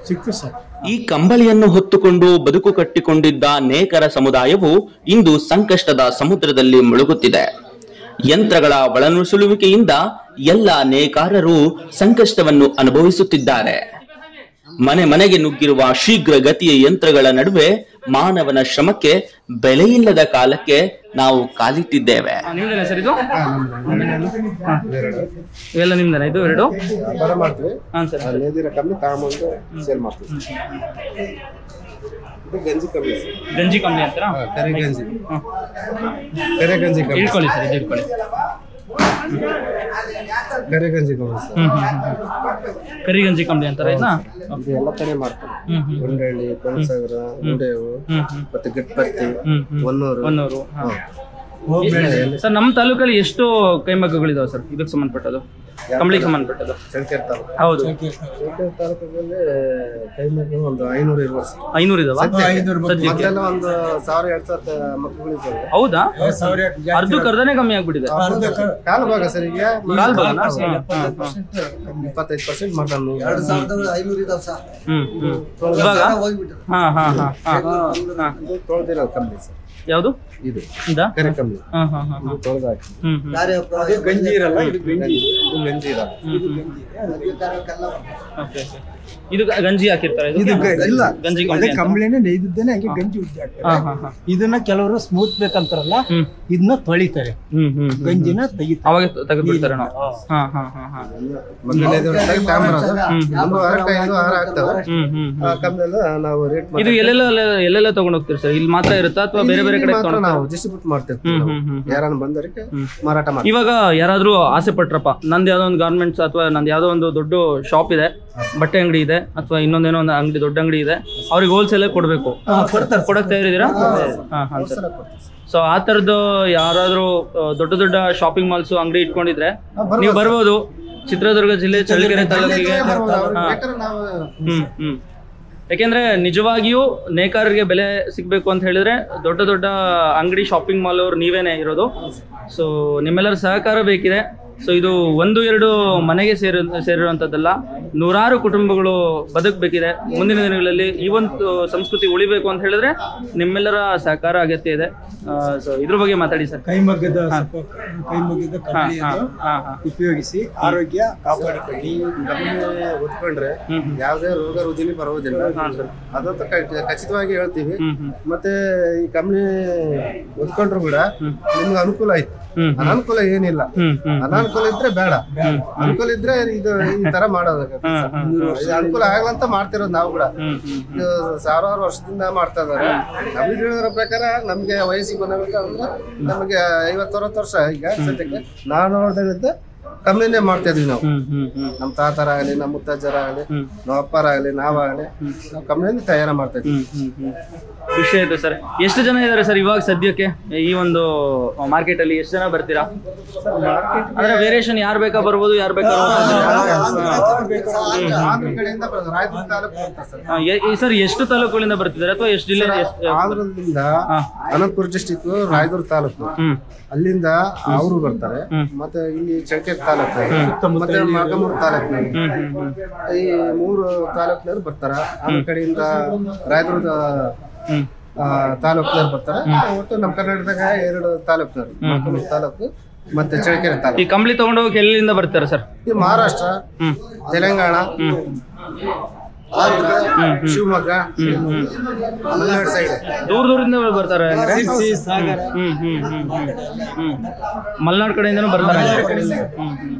ಸಿಕ್ಕರೆ ಸಾಕು. ಈ ಕಂಬಳಿಯನ್ನು ಹೊತ್ತುಕೊಂಡು ಬದುಕು ಕಟ್ಟಿಕೊಂಡಿದ್ದ ನೇಕಾರ ಸಮುದಾಯವು ಇಂದು ಸಂಕಷ್ಟದ ಸಮುದ್ರದಲ್ಲಿ ಮುಳುಗುತ್ತಿದೆ. ಯಂತ್ರಗಳ ಒಳನುಸುಳುವಿಕೆಯಿಂದ ಎಲ್ಲ ನೇಕಾರರು ಸಂಕಷ್ಟವನ್ನು ಅನುಭವಿಸುತ್ತಿದ್ದಾರೆ. ಮನೆ ಮನೆಗೆ ನುಗ್ಗಿರುವ ಶೀಘ್ರ ಗತಿಯ ಯಂತ್ರಗಳ ನಡುವೆ ಮಾನವನ ಶ್ರಮಕ್ಕೆ ಬೆಲೆಯಿಲ್ಲದ ಕಾಲಕ್ಕೆ ನಾವು ಕಾಲಿಟ್ಟಿದ್ದೇವೆ. ನಿಮ್ದೇನಾ ಸರ್ ಇದು? ಇವೆಲ್ಲ ನಿಮ್ದೇನಾ ಇದು 2? ಮಾಡ್ತೀವಿ. ಹಾಂ ಸರ್. ಕಂಬಳಿ ತಗೊಂಬಂದು ಸೇಲ್ ಮಾಡ್ತೀವಿ. ಗಂಜಿ ಕಂಬಳಿ, ಗಂಜಿ ಕಂಬಳಿ ಅಂತಾರ? ಕರೆ ಗಂಜಿ, ಕರೆ ಗಂಜಿ ಕಂಬಳಿ. ಇಟ್ಕೊಳ್ಳಿ ಸರ್, ಇಟ್ಕೊಳ್ಳಿ. ಕರೆ ಗಂಜಿ ಕಂಬಳಿ ಸರ್. ಕರಿ ಗಂಜಿ ಕಂಬಳಿ ಅಂತಾರ ಇದನ್ನ? ಎಲ್ಲ ಕಡೆ ಮಾಡ್ತಾರೆ. ಗುಂಡಳ್ಳಿ, ಕೊಣಸಾಗರ, ಗುಂಡೇವು, ಮತ್ತೆ ಗಟ್ಪರ್ತಿ, ಹೊನ್ನೂರು. ಸರ್, ನಮ್ಮ ತಾಲೂಕಲ್ಲಿ ಎಷ್ಟು ಕೈಮಗ್ಗಗಳಿದಾವೆ ಸರ್ ಇದಕ್ಕೆ ಸಂಬಂಧಪಟ್ಟದ್ದು, ಕಂಬಳಿಗೆ ಸಂಬಂಧಪಟ್ಟದ್ದು? ಚಳ್ಳಕೆರೆ ತಾಲೂಕು. ಹೌದು, ಚಳ್ಳಕೆರೆ ತಾಲೂಕಲ್ಲಿ ಕೈಮಗ್ಗ ಒಂದು 500 ಇರುವ 500 ಇದಾವ. ಮೊದಲೆಲ್ಲ ಒಂದು 1,000-2,000 ಮಕ್ಕಳಿದ್ದಾವೆ. ಹೌದಾ? ಅರ್ಧನೇ ಕಮ್ಮಿ ಆಗ್ಬಿಟ್ಟಿದೆ. ಕಾಲು ಭಾಗ ಸರ್. ಈಗ 25% ಮಾಡ್ತಾನೆ. 2,500 ಇದಾವ ಸರ್. ತೊಳೆದಿರೋ ಕಂಬಳಿ ಸರ್. ಯಾವುದು ಇದು? ಕರೆ ಕಂಬಳಿ. ತೊಳೆದಾಕಿ ಗಂಜಿ ಇರಲ್ಲ, ಇದು ಗಂಜಿ ಇರಲ್ಲ. ಇದು ಗಂಜಿ ಹಾಕಿರ್ತಾರೆ. ಇಲ್ಲ, ಗಂಜಿ ಕಂಬಳಿನೇ ನೇಯ್ದಿದ್ದೇನೆ, ಹಂಗೆ ಗಂಜಿ ಉದ್ದಿ ಹಾಕ್ತಾರೆ. ಇದನ್ನ ಕೆಲವರು ಸ್ಮೂತ್ ಬೇಕಂತಾರಲ್ಲ, ಇದನ್ನ ತೊಳಿತಾರೆ, ಗಂಜಿನ ತೆಗಿತಾರೆ, ಅವಾಗ ತೆಗೆದ್ಬಿಡ್ತಾರೆ. ಇದು ಎಲ್ಲೆಲ್ಲ ತಗೊಂಡ್ ಹೋಗ್ತೀರಿ ಸರ್? ಇಲ್ಲಿ ಮಾತ್ರ ಇರುತ್ತಾ ಅಥವಾ ಬೇರೆ ಬೇರೆ ಕಡೆ ನಾವು ಡಿಸ್ಟ್ರಿಬ್ಯೂಟ್ ಮಾಡ್ತಿರ್ತೀವಿ. ಯಾರನ್ನ ಬಂದವರಿಗೆ ಮಾರಾಟ ಮಾಡ್ತೀವಿ. ಇವಾಗ ಯಾರಾದ್ರೂ ಆಸೆ ಪಟ್ರಪ್ಪ, ನಂದು ಯಾವ್ದೋ ಒಂದು ಗಾರ್ಮೆಂಟ್ಸ್ ಅಥವಾ ನಂದು ಯಾವ್ದೋ ಒಂದು ದೊಡ್ಡ ಶಾಪ್ ಇದೆ, ಬಟ್ಟೆ ಅಂಗಡಿ ಇದೆ, ಅಥವಾ ಇನ್ನೊಂದೇನೋ ಒಂದು ಅಂಗಡಿ, ದೊಡ್ಡ ಅಂಗಡಿ ಇದೆ, ಅವ್ರಿಗೆ ಹೋಲ್ಸೇಲ್ ಕೊಡ್ಬೇಕು, ಕೊಡಕ್ ತಯಾರಿದ್ದೀರಾ? ಸೊ ಆ ತರದ್ದು ಯಾರಾದ್ರೂ ದೊಡ್ಡ ದೊಡ್ಡ ಶಾಪಿಂಗ್ ಮಾಲ್ಸ್ ಅಂಗಡಿ ಇಟ್ಕೊಂಡಿದ್ರೆ ನೀವು ಬರ್ಬೋದು ಚಿತ್ರದುರ್ಗ ಜಿಲ್ಲೆ ಚಳ್ಳಕೆರೆ ತಾಲೂಕಿಗೆ. ಯಾಕೆಂದ್ರೆ ನಿಜವಾಗಿಯೂ ನೇಕಾರರಿಗೆ ಬೆಲೆ ಸಿಗ್ಬೇಕು ಅಂತ ಹೇಳಿದ್ರೆ ದೊಡ್ಡ ದೊಡ್ಡ ಅಂಗಡಿ, ಶಾಪಿಂಗ್ ಮಾಲ್ ಅವ್ರು ನೀವೇನೆ ಇರೋದು. ಸೊ ನಿಮ್ಮೆಲ್ಲರ ಸಹಕಾರ ಬೇಕಿದೆ. ಸೊ ಇದು 1-2 ಮನೆಗೆ ಸೇರಿರುವಂಥದ್ದಲ್ಲ, ನೂರಾರು ಕುಟುಂಬಗಳು ಬದುಕಬೇಕಿದೆ. ಮುಂದಿನ ದಿನಗಳಲ್ಲಿ ಈ ಒಂದು ಸಂಸ್ಕೃತಿ ಉಳಿಬೇಕು ಅಂತ ಹೇಳಿದ್ರೆ ನಿಮ್ಮೆಲ್ಲರ ಸಹಕಾರ ಅಗತ್ಯ ಇದೆ. ಸೊ ಇದ್ರ ಬಗ್ಗೆ ಮಾತಾಡಿ ಸರ್. ಕೈಮಗ್ಗದ ಉಪಯೋಗಿಸಿ ಆರೋಗ್ಯ ಕಾಪಾಡಿಕೊಳ್ಳಿ. ಓದ್ಕೊಂಡ್ರೆ ಯಾವ್ದೇ ರೋಗ ರುಜಿನಿ ಬರೋದಿಲ್ಲ, ಅದಂತ ಖಚಿತವಾಗಿ ಹೇಳ್ತೀವಿ. ಮತ್ತೆ ಈ ಕಂಪ್ನಿ ಓದ್ಕೊಂಡ್ರು ಕೂಡ ನಿಮ್ಗೆ ಅನುಕೂಲ ಆಯ್ತು, ಅನಾನುಕೂಲ ಏನಿಲ್ಲ. ಅನಾನುಕೂಲ ಇದ್ರೆ ಬೇಡ, ಅನುಕೂಲ ಇದ್ರೆ ಇದು ಈ ತರ ಮಾಡೋದು. ಅನುಕೂಲ ಆಗ್ಲಂತ ಮಾಡ್ತಿರೋದು ನಾವು ಕೂಡ. ಇದು 1000 ವರ್ಷದಿಂದ ಮಾಡ್ತಾ ಇದಾರೆ. ನಮ್ಗೆ ಹೇಳಿರೋ ಪ್ರಕಾರ ನಮ್ಗೆ ವಯಸ್ಸಿಗೆ ಬಂದಾಗ ನಮಗೆ 50-60 ವರ್ಷ. ಈಗ ಸದ್ಯಕ್ಕೆ ನಾನು ನೋಡಿದ್ರಿಂದ ಕಂಪ್ನಿನೇ ಮಾಡ್ತಾ ಇದೀವಿ ನಾವು. ನಮ್ಮ ತಾತರಾಗಲಿ, ನಮ್ಮ ಮುತ್ತಜ್ಜರಾಗಲಿ, ನಮ್ಮ ಅಪ್ಪರಾಗಲಿ, ನಾವಾಗಲಿ ನಾವು ಕಂಪ್ನಿಯಿಂದ ತಯಾರು ಮಾಡ್ತಾ ಇದ್ದೀವಿ. ಖುಷಿ ಆಯ್ತು ಸರ್. ಎಷ್ಟು ಜನ ಇದ್ದಾರೆ ಸರ್ ಇವಾಗ ಸದ್ಯಕ್ಕೆ ಈ ಒಂದು ಮಾರ್ಕೆಟ್ ಅಲ್ಲಿ? ಎಷ್ಟು ಜನ ಬರ್ತೀರಾ? ಅಂದ್ರೆ ವೇರಿಯೇಷನ್ ಯಾರು ಬೇಕಾ ಬರ್ಬೋದು, ಯಾರು ಬೇಕಾ ಸರ್? ಎಷ್ಟು ತಾಲೂಕುಗಳಿಂದ ಬರ್ತಿದ್ದಾರೆ ಅಥವಾ ಎಷ್ಟು ಜಿಲ್ಲೆ? ಆಂಧ್ರದಿಂದ ಅನಂತಪುರ ಡಿಸ್ಟಿಕ್, ರಾಯದುರ್ಗ ತಾಲೂಕು, ಅಲ್ಲಿಂದ ಅವರು ಬರ್ತಾರೆ. ಮತ್ತೆ ಇಲ್ಲಿ ಚಳ್ಳಕೆರೆ ತಾಲೂಕು, ಮತ್ತೆ ಮಾರ್ಗಮೂರು ತಾಲೂಕಿನಲ್ಲಿ, ಈ 3 ತಾಲೂಕಿನವ್ರು ಬರ್ತಾರ. ಆ ಕಡೆಯಿಂದ ರಾಯದುರ್ಗ ತಾಲೂಕಿನವ್ರು ಬರ್ತಾರೆ. ಒಟ್ಟು ನಮ್ಮ ಕರ್ನಾಟಕದಾಗ 2 ತಾಲೂಕಿನವ್ರು, ಮಾರ್ಗಮೂರು ತಾಲೂಕು ಮತ್ತೆ ಚಳ್ಳಕೆರೆ ತಾಲೂಕು. ಈ ಕಂಬಳಿ ತಗೊಂಡು ಹೋಗಿ ಎಲ್ಲಿಂದ ಬರ್ತಾರೆ ಸರ್? ಈ ಮಹಾರಾಷ್ಟ್ರ, ತೆಲಂಗಾಣ, ಆಂಧ್ರ, ಶಿವಮೊಗ್ಗ, ಮಲೆನಾಡು ಸೈಡ್ ದೂರ ದೂರದಿಂದ ಬರ್ತಾರೆ. ಮಲೆನಾಡು ಕಡೆಯಿಂದನೂ ಬರ್ತಾರೆ.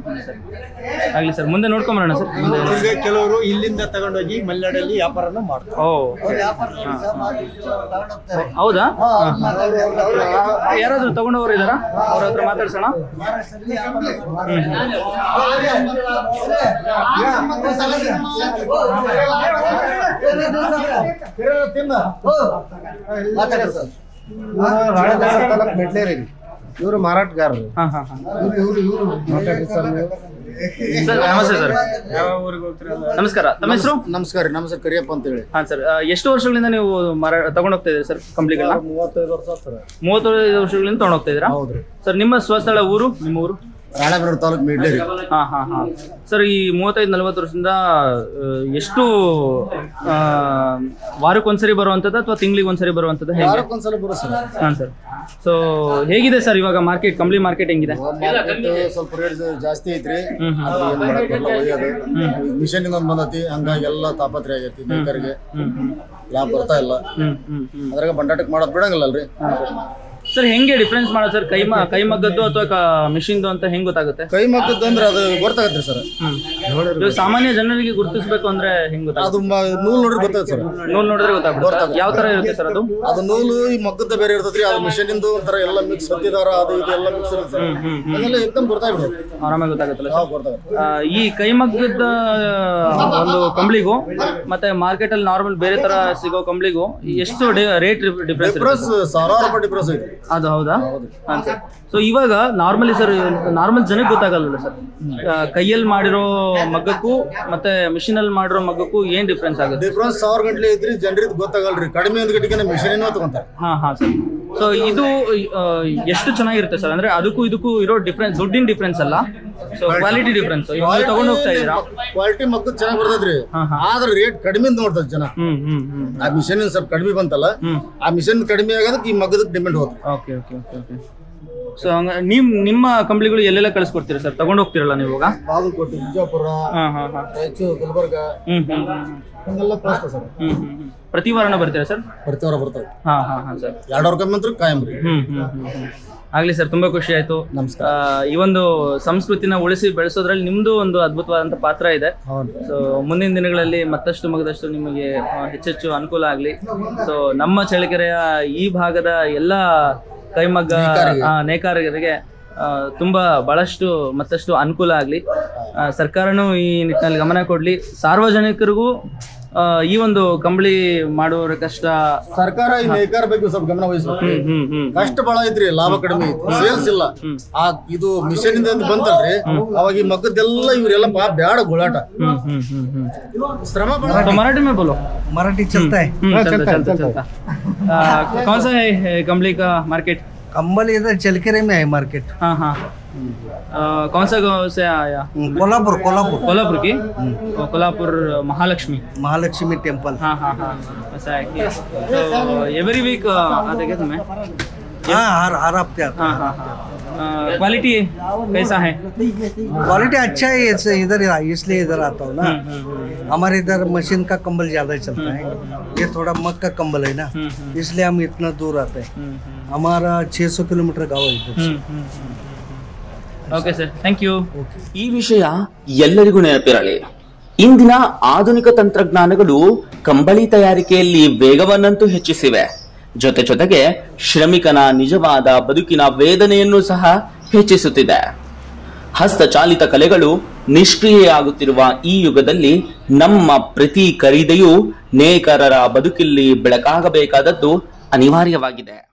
ಆಗ್ಲಿ ಸರ್, ಮುಂದೆ ನೋಡ್ಕೊಂಬರೋಣ ಸರ್. ಕೆಲವರು ಇಲ್ಲಿಂದ ತಗೊಂಡೋಗಿ ಮಲೆನಾಡಲ್ಲಿ ವ್ಯಾಪಾರನ ಮಾಡ್ತಾರೆ. ಹೌದಾ? ಯಾರಾದ್ರೂ ತಗೊಂಡವರು ಇದಾರ? ಅವ್ರ ಹತ್ರ ಮಾತಾಡ್ಸೋಣ. ತಾಲೂಕು ಮೆಟ್ಲೇರಿ, ಇವರು ಮಾರಾಟಗಾರರು. ಮಾತಾಡ್ರಿ ಸರ್. ನಮಸ್ತೆ ಸರ್. ನಮಸ್ಕಾರ. ತಮ್ಮ ಹೆಸರು? ನಮಸ್ಕಾರ. ನಮ್ಮ ಹೆಸರು ಕರಿಯಪ್ಪ ಅಂತ ಹೇಳಿ. ಹಾ ಸರ್, ಎಷ್ಟು ವರ್ಷಗಳಿಂದ ನೀವು ತಗೊಂಡ್ ಹೋಗ್ತಾ ಇದ್ದೀರಿ ಸರ್ ಕಂಪ್ನಿಗಳನ್ನ? 35 ವರ್ಷ ಸರ್. 35 ವರ್ಷಗಳಿಂದ ತಗೊಂಡ್ ಹೋಗ್ತಾ ಇದ್ದೀರಾ? ಹೌದ್ರಿ ಸರ್. ನಿಮ್ಮ ಸ್ವಸ್ಥಳ ಊರು? ನಿಮ್ಮ ಊರು? ರಾಣೆಬೆನ್ನೂರು ತಾಲೂಕು ಮೆಟ್ಲೇರಿ. ಸರ್, ಈ 35-40 ವರ್ಷದಿಂದ ಎಷ್ಟು ವಾರಕ್ಕೊಂದ್ಸರಿ ಬರುವಂತದ್ದು ಅಥವಾ ತಿಂಗಳಿಗೆ ಒಂದ್ಸರಿ ಬರುವಂತದ್ದು? ವಾರಕ್ಕೊಂದ್ಸಲ ಬರೋ ಸರ್. ಹಾಂ ಸರ್. ಸೊ ಹೇಗಿದೆ ಸರ್ ಇವಾಗ ಮಾರ್ಕೆಟ್, ಕಂಬಳಿ ಮಾರ್ಕೆಟ್ ಹೆಂಗಿದೆ? ಸ್ವಲ್ಪ ರೇಟ್ ಜಾಸ್ತಿ ಐತ್ರಿ. ಮಿಷನ್ ಇನ್ನೊಂದು ಬಂದತಿ, ಹಂಗಾಗಿ ಎಲ್ಲ ತಾಪತ್ರೆ ಆಗೈತಿ. ನೇಕರಿಗೆ ಲಾಭ ಬರ್ತಾ ಇಲ್ಲ. ಅದ್ರಾಗ ಬಂಡಾಟಕ್ಕೆ ಮಾಡೋದು ಬಿಡಂಗಿಲ್ಲಲ್ರಿ ಸರ್. ಹೆಂಗೆ ಡಿಫ್ರೆನ್ಸ್ ಮಾಡೋದು ಸರ್? ಕೈಮಗ್ಗದ್ದು ಅಥವಾ ಮಿಷಿನ್ದು ಅಂತ ಹೆಂಗ್ ಗೊತ್ತಾಗುತ್ತೆ? ಕೈ ಮಗ್ಗದ್ದು ಅಂದ್ರೆ ಅದು ಗೊತ್ತಾಗತ್ರಿ ಸರ್. ಸಾಮಾನ್ಯ ಜನರಿಗೆ ಗುರುತಿಸಬೇಕು ಅಂದ್ರೆ ಹೆಂಗ್ ಗೊತ್ತಾಗುತ್ತೆ? ಅದು ನೂಲ್ ನೋಡ್ರಿ ಗೊತ್ತಾಗುತ್ತೆ ಸರ್. ನೂಲ್ ನೋಡಿದ್ರೆ ಗೊತ್ತಾಗುತ್ತೆ. ಯಾವ ತರ ಇರುತ್ತೆ ಸರ್ ಅದು? ಅದು ನೂಲು ಈ ಮಗ್ಗದ ಬೇರೆ ಇರ್ತದ್ರಿ, ಅದು ಮಿಷನ್ ಇಂದು ಒಂಥರ ಎಲ್ಲ ಮಿಕ್ಸ್ ಹತ್ತಿದಾರ, ಅದು ಇದು ಎಲ್ಲ ಮಿಕ್ಸ್ ಇರುತ್ತೆ ಸರ್. ಅದೆಲ್ಲ ಏಕದಮ್ ಗೊತ್ತಾಗ್ಬಿಡುತ್ತೆ, ಆರಾಮಾಗಿ ಗೊತ್ತಾಗುತ್ತಲ್ಲ. ಈ ಕೈಮಗ್ಗದ ಒಂದು ಕಂಬಳಿಗೂ ಮತ್ತೆ ಮಾರ್ಕೆಟ್ ಅಲ್ಲಿ ನಾರ್ಮಲ್ ಬೇರೆ ತರ ಸಿಗೋ ಕಂಬಳಿಗೂ ಎಷ್ಟು ರೇಟ್ ಡಿಫ್ರೆನ್ಸ್? ಸಾವಿರಾರು ರೂಪಾಯಿ ಡಿಫ್ರೆನ್ಸ್ ಐತಿ. ಅದು ಹೌದಾ? ಹಾಂ ಸರ್. ಸೊ ಇವಾಗ ನಾರ್ಮಲಿ ಸರ್, ನಾರ್ಮಲ್ ಜನಕ್ಕೆ ಗೊತ್ತಾಗಲ್ಲ ಸರ್, ಕೈಯಲ್ಲಿ ಮಾಡಿರೋ ಮಗ್ಗಕ್ಕೂ ಮತ್ತೆ ಮಿಷಿನ್ ಅಲ್ಲಿ ಮಾಡಿರೋ ಮಗ್ಗಕ್ಕೂ ಏನ್ ಡಿಫ್ರೆನ್ಸ್ ಆಗುತ್ತೆ? ಡಿಫ್ರೆನ್ಸ್ 1000 ಗಂಟೆ ಐತ್ರಿ. ಜನರಿಗೆ ಗೊತ್ತಾಗಲ್ರಿ. ಕಡಿಮೆ ಒಂದು ಗಂಟೆಗೆ ಮಿಷಿನ್ ತಗೊಂತಾರೆ. ಹಾ ಸರ್. ಸೊ ಇದು ಎಷ್ಟು ಚೆನ್ನಾಗಿರುತ್ತೆ ಸರ್? ಅಂದ್ರೆ ಅದಕ್ಕೂ ಇದಕ್ಕೂ ಇರೋ ಡಿಫ್ರೆನ್ಸ್ ದುಡ್ಡಿನ ಡಿಫ್ರೆನ್ಸ್ ಅಲ್ಲ, ಸೊ ಕ್ವಾಲಿಟಿ ಡಿಫ್ರೆನ್ಸ್. ಇವಾಗ ತಗೊಂಡು ಹೋಗ್ತಾ ಇದೀರಾ? ಕ್ವಾಲಿಟಿ ಮಗ್ಗದ್ ಚೆನ್ನಾಗಿ ಬರ್ತದ್ರಿ, ಆದ್ರೆ ರೇಟ್ ಕಡಿಮೆ ನೋಡ್ತದ ಜನ. ಆ ಮಿಷನ್ ಸ್ವಲ್ಪ ಕಡಿಮೆ ಬಂತಲ್ಲ, ಆ ಮಿಷನ್ ಕಡಿಮೆ ಆಗೋದಕ್ಕೆ ಈ ಮಗ್ಗದಕ್ಕೆ ಡಿಮ್ಯಾಂಡ್ ಹೋಗುತ್ತೆ. Okay okay okay okay. So ನಿಮ್ಮ ಕಂಪ್ನಿಗಳು ಎಲ್ಲೆಲ್ಲ ಕಳಿಸ್ಕೊಡ್ತೀರಾ ಸರ್? ತಗೊಂಡು ಹೋಗ್ತಿರಲ್ಲ ನೀವು ಇವಾಗ? ಬಾಗಲಕೋಟೆ, ಬಿಜಾಪುರ, ರಾಯಚೂರು, ಗುಲ್ಬರ್ಗ ಹಂಗೆಲ್ಲ ಕಳಿಸ್ತಾ ಸರ್. ಪ್ರತಿ ವಾರನ ಬರ್ತೀರಾ ಸರ್? ಪ್ರತಿ ವಾರ ಬರ್ತಾವೆ. ಹಾ ಸರ್. 2 ವಾರ ಕಮ್ಮಿ ಕಾಯಂ ರೀ. ಆಗ್ಲಿ ಸರ್, ತುಂಬಾ ಖುಷಿ ಆಯ್ತು. ನಮಸ್ಕಾರ. ಈ ಒಂದು ಸಂಸ್ಕೃತಿನ ಉಳಿಸಿ ಬೆಳೆಸೋದ್ರಲ್ಲಿ ನಿಮ್ದು ಒಂದು ಅದ್ಭುತವಾದಂತ ಪಾತ್ರ ಇದೆ. ಸೊ ಮುಂದಿನ ದಿನಗಳಲ್ಲಿ ಮತ್ತಷ್ಟು ಮಗದಷ್ಟು ನಿಮಗೆ ಹೆಚ್ಚೆಚ್ಚು ಅನುಕೂಲ ಆಗ್ಲಿ. ಸೊ ನಮ್ಮ ಚಳ್ಳಕೆರೆಯ ಈ ಭಾಗದ ಎಲ್ಲ ಕೈಮಗ್ಗ ನೇಕಾರರಿಗೆ ತುಂಬಾ ಬಹಳಷ್ಟು ಮತ್ತಷ್ಟು ಅನುಕೂಲ ಆಗ್ಲಿ. ಸರ್ಕಾರನೂ ಈ ನಿಟ್ಟಿನಲ್ಲಿ ಗಮನ ಕೊಡ್ಲಿ. ಸಾರ್ವಜನಿಕರಿಗೂ ಈ ಒಂದು ಕಂಬಳಿ ಮಾಡುವ ಕಷ್ಟ, ಸರ್ಕಾರ ಈ ನೇಕಾರ ಬಗ್ಗೆ ಸ್ವಲ್ಪ ಗಮನ ವಹಿಸ್ಬೇಕು. ಕಷ್ಟ ಬಹಳ ಐತ್ರಿ, ಲಾಭ ಕಡಿಮೆ ಐತಿ, ಸೇಲ್ಸ್ ಇಲ್ಲ. ಆ ಇದು ಮಿಷನ್ ಇಂದ ಬಂತಲ್ರಿ, ಅವಾಗ ಈ ಮಗ್ಗದೆಲ್ಲ ಇವರೆಲ್ಲ ಬ್ಯಾಡ ಗೋಳಾಟ, ಶ್ರಮ ಬಹಳ. ಮರಾಠಿ में बोलो. मराठी चलता है. चलता. कौन सा है कंबली का मार्केट? कंबल इधर चलकेरे में है मार्केट. हाँ. कौन सा गाँव से आया? कोल्हापुर की? कोल्हापुर महालक्ष्मी टेम्पल. हाँ. ऐसा है कि तो एवरी वीक आते क्या तुम्हें? हाँ, हर हफ्ते आता. हाँ. क्वालिटी कैसा है? क्वालिटी अच्छा है इधर, इसलिए इधर आता हूँ ना. हमारे इधर मशीन का कंबल ज्यादा चलता है, ये थोड़ा मग का कंबल है ना, इसलिए हम इतना दूर आते हैं. हमारा 600 किलोमीटर गाँव है इधर. Okay sir, thank you. ಈ ವಿಷಯ ಎಲ್ಲರಿಗೂ ನೆನಪಿರಲಿ. ಇಂದಿನ ಆಧುನಿಕ ತಂತ್ರಜ್ಞಾನಗಳು ಕಂಬಳಿ ತಯಾರಿಕೆಯಲ್ಲಿ ವೇಗವನ್ನಂತೂ ಹೆಚ್ಚಿಸಿವೆ. ಜೊತೆಗೆ ಶ್ರಮಿಕನ ನಿಜವಾದ ಬದುಕಿನ ವೇದನೆಯನ್ನು ಸಹ ಹೆಚ್ಚಿಸುತ್ತಿದೆ. ಹಸ್ತಚಾಲಿತ ಕಲೆಗಳು ನಿಷ್ಕ್ರಿಯೆಯಾಗುತ್ತಿರುವ ಈ ಯುಗದಲ್ಲಿ ನಮ್ಮ ಪ್ರತಿ ಖರೀದಿಯೂ ನೇಕಾರರ ಬದುಕಲ್ಲಿ ಬೆಳಕಾಗಬೇಕಾದದ್ದು ಅನಿವಾರ್ಯವಾಗಿದೆ.